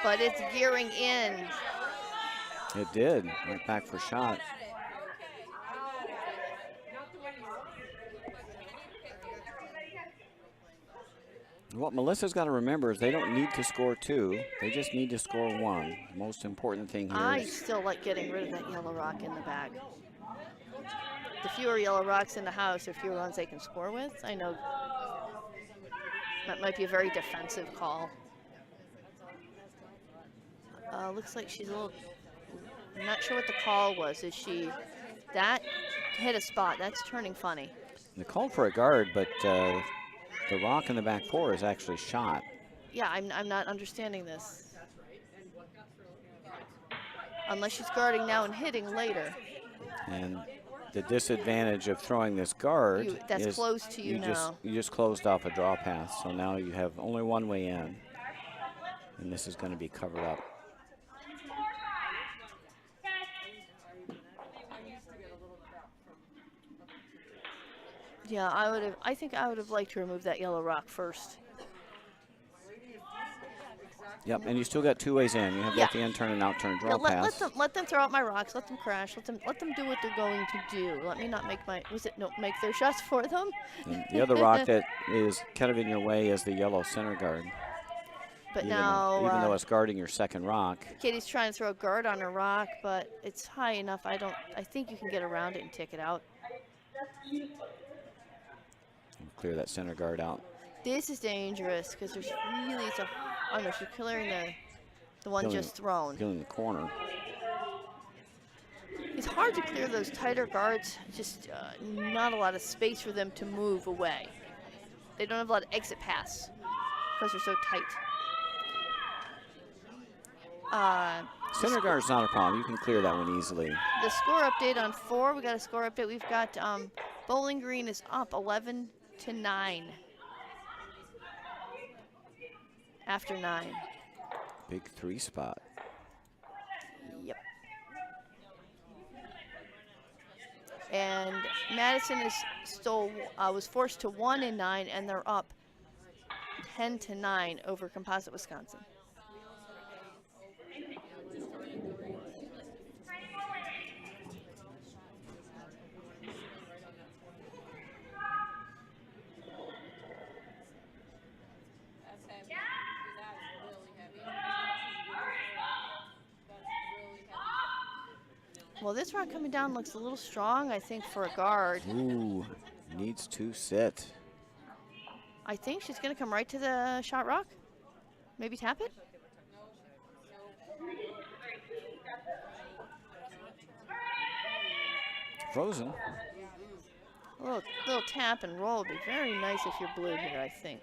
But it's gearing in. It did. Went back for shot. What Melissa's got to remember is they don't need to score 2. They just need to score 1. The most important thing here I is still like getting rid of that yellow rock in the bag. The fewer yellow rocks in the house, the fewer ones they can score with. I know that might be a very defensive call. Looks like she's a little, I'm not sure what the call was. Is she, that hit a spot. That's turning funny. they called for a guard, but the rock in the back 4 is actually shot. Yeah, I'm not understanding this. Unless she's guarding now and hitting later. And the disadvantage of throwing this guard that's is close to you now. You just closed off a draw path, so now you have only one way in. And this is going to be covered up. Yeah, I think I would have liked to remove that yellow rock first. Yep, and you still got 2 ways in. You have both the in turn and out turn draw pass. Let them throw out my rocks. Let them crash. Let them do what they're going to do. Let me not make make their shots for them. And the other rock that is kind of in your way is the yellow center guard. But even though it's guarding your second rock. Katie's trying to throw a guard on her rock, but it's high enough. I think you can get around it and tick it out. Clear that center guard out. This is dangerous because there's really, oh no, she's clearing the one just thrown. Killing the corner. It's hard to clear those tighter guards, just not a lot of space for them to move away. They don't have a lot of exit paths because they're so tight. Center guard's not a problem. You can clear that one easily. The score update on 4, we got a score update. We've got Bowling Green is up 11-9 after 9. Big 3 spot. Yep. And Madison was forced to 1 in 9, and they're up 10-9 over Composite Wisconsin. Well, this rock coming down looks a little strong, I think, for a guard. Ooh, needs to sit. I think she's going to come right to the shot rock. Maybe tap it? Frozen. A little tap and roll would be very nice if you're blue here, I think.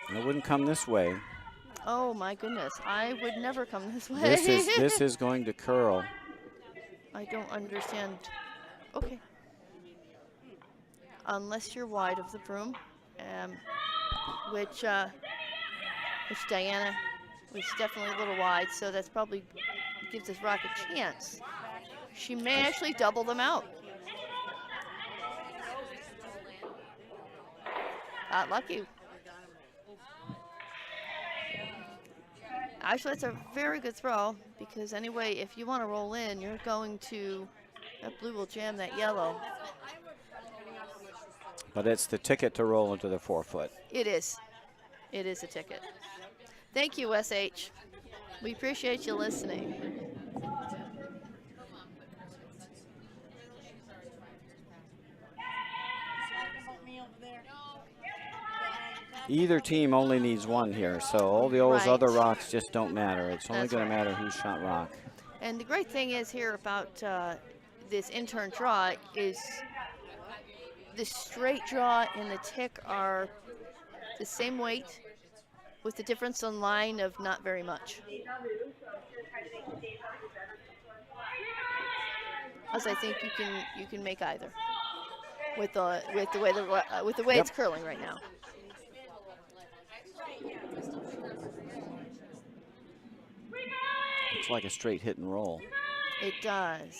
I wouldn't come this way. Oh my goodness, I would never come this way. This is going to curl. I don't understand. Okay. Unless you're wide of the broom, which Diana was definitely a little wide, so that's probably gives this rock a chance. She may actually double them out. Got lucky. Actually, it's a very good throw because anyway, if you want to roll in, you're going to, that blue will jam that yellow. But it's the ticket to roll into the 4-foot. It is. It is a ticket. Thank you, SH. We appreciate you listening. Either team only needs one here, so all those Right. other rocks just don't matter. It's only That's going to right. matter who's shot rock. And the great thing is here about this intern draw is the straight draw and the tick are the same weight with the difference on line of not very much. As I think you can make either with the way Yep. it's curling right now. It's like a straight hit and roll. It does.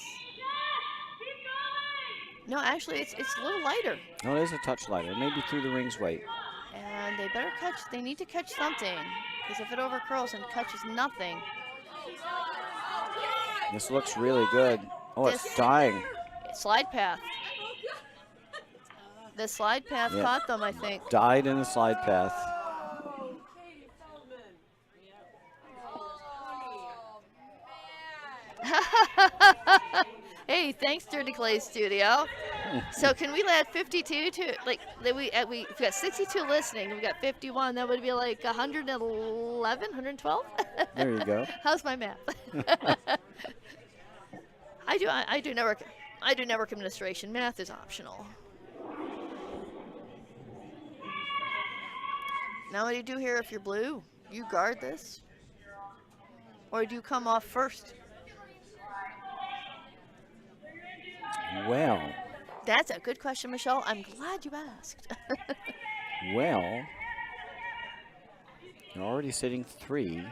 No, actually, it's a little lighter, No, it is a touch lighter, maybe through the ring's weight. and they better catch. They need to catch something, because if it overcurls and catches nothing, This looks really good. Oh, it's dying. slide path. The slide path Yeah. caught them, I think. Died in the slide path. Hey, thanks, Dirty Clay Studio. So can we add 52 to like we've got 62 listening, we got 51. That would be like 111, 112. There you go. How's my math? I do network administration. Math is optional. Now what do you do here if you're blue? You guard this, or do you come off first? Well, That's a good question, Michelle. I'm glad you asked. well, you're already sitting 3.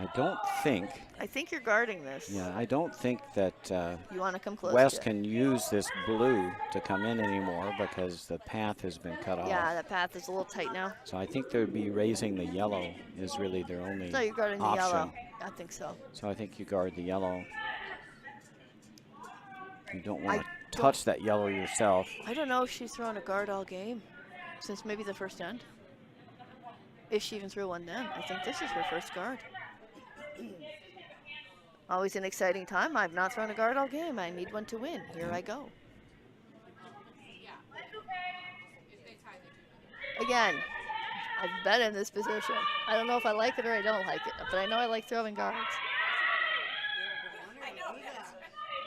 I don't think, I think you're guarding this. yeah, I don't think that You want to come close West to it. can use this blue to come in anymore because the path has been cut off. Yeah, the path is a little tight now. So I think they'd be raising the yellow is really their only So you're guarding the option. yellow. I think so. So I think you guard the yellow. You don't want I to touch that yellow yourself. I don't know if she's thrown a guard all game since maybe the first end. If she even threw one then. I think this is her first guard. Always an exciting time. I've not thrown a guard all game. I need one to win. Here I go. Again, I've been in this position. I don't know if I like it or I don't like it, but I know I like throwing guards.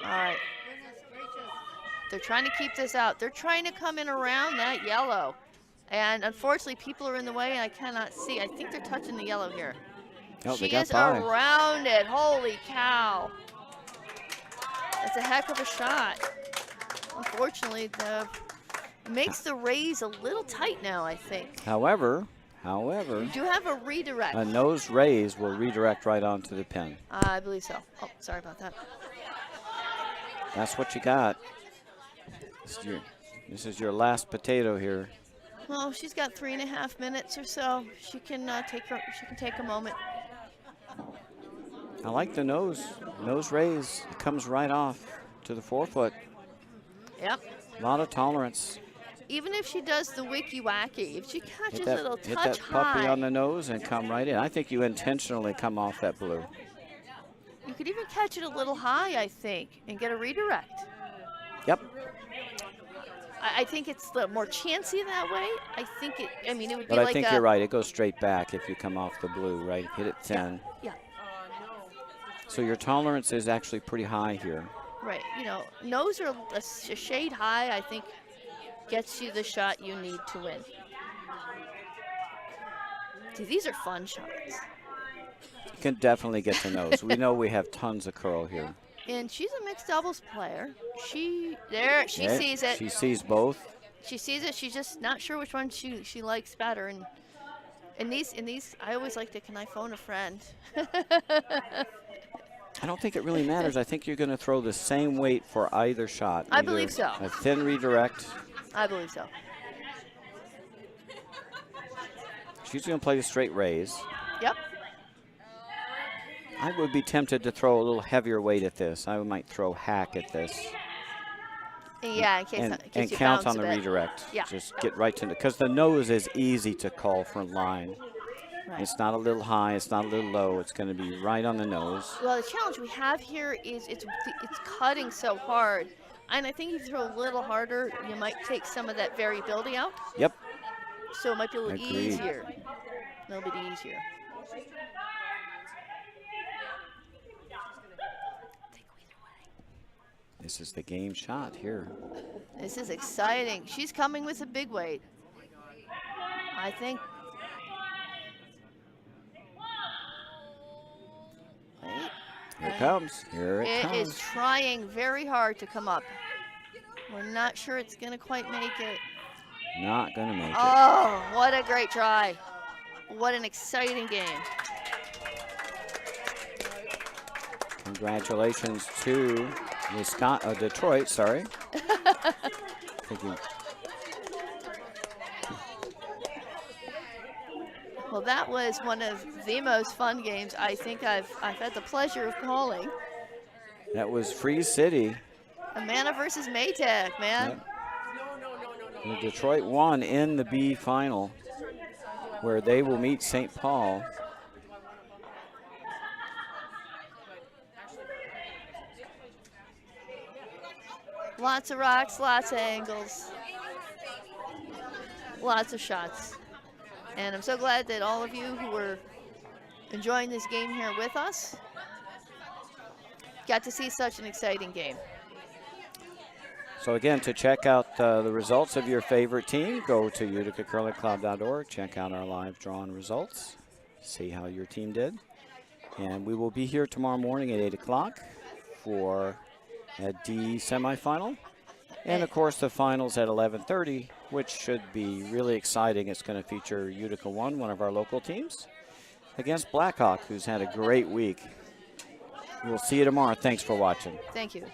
All right. They're trying to keep this out. They're trying to come in around that yellow. And unfortunately, people are in the way and I cannot see. I think they're touching the yellow here. Oh, they She got is by. around it. Holy cow. That's a heck of a shot. Unfortunately, makes the raise a little tight now, I think. However, You do have a redirect. a nose raise will redirect right onto the pin. I believe so. Oh, sorry about that. That's what you got. This is your last potato here. Well, she's got 3.5 minutes or so. She can take a moment. I like the nose raise. It comes right off to the 4-foot. Yep. A lot of tolerance. Even if she does the wicky wacky, if she catches Hit a little hit touch that puppy high, on the nose and come right in. I think you intentionally come off that blue. you could even catch it a little high, I think, and get a redirect. Yep. I think it's the more chancy that way. I think it, I mean, it would But be I like think a, you're right. It goes straight back if you come off the blue, right? Hit it thin. yeah, So your tolerance is actually pretty high here. right. You know, nose or a shade high, I think, gets you the shot you need to win. See, these are fun shots. You can definitely get to nose. We know we have tons of curl here. And she's a mixed doubles player. She Yeah, sees it. She sees both. She sees it. She's just not sure which one she likes better. And in these, I always like to, can I phone a friend? I don't think it really matters. I think you're going to throw the same weight for either shot. I Either believe so. A thin redirect. I believe so. She's going to play the straight raise. Yep. I would be tempted to throw a little heavier weight at this. I might throw hack at this. Yeah, in case, And you count bounce on a the bit. redirect. Yeah. Just get right to it. Because the nose is easy to call for line. Right. It's not a little high. It's not a little low. It's going to be right on the nose. Well, the challenge we have here is it's cutting so hard. And I think if you throw a little harder, you might take some of that variability out. Yep. So it might be a little Agreed. easier. A little bit easier. This is the game shot here. This is exciting. She's coming with a big weight. I think. Wait. Here it comes. Here it It comes. is trying very hard to come up. We're not sure it's going to quite make it. Not going to make it. Oh, what a great try. What an exciting game. Congratulations to Detroit, sorry. Thinking. Well, that was one of the most fun games I think I've had the pleasure of calling. That was Free City. Amana versus Maytag, man. Yep. Detroit won in the B final, where they will meet St. Paul. Lots of rocks, lots of angles, lots of shots. And I'm so glad that all of you who were enjoying this game here with us got to see such an exciting game. So again, to check out the results of your favorite team, go to uticacurlingclub.org, check out our live drawn results, see how your team did. And we will be here tomorrow morning at 8 o'clock for a D semifinal. And of course the finals at 11:30, which should be really exciting. It's going to feature Utica 1, one of our local teams, against Blackhawk, who's had a great week. We'll see you tomorrow. Thanks for watching. Thank you.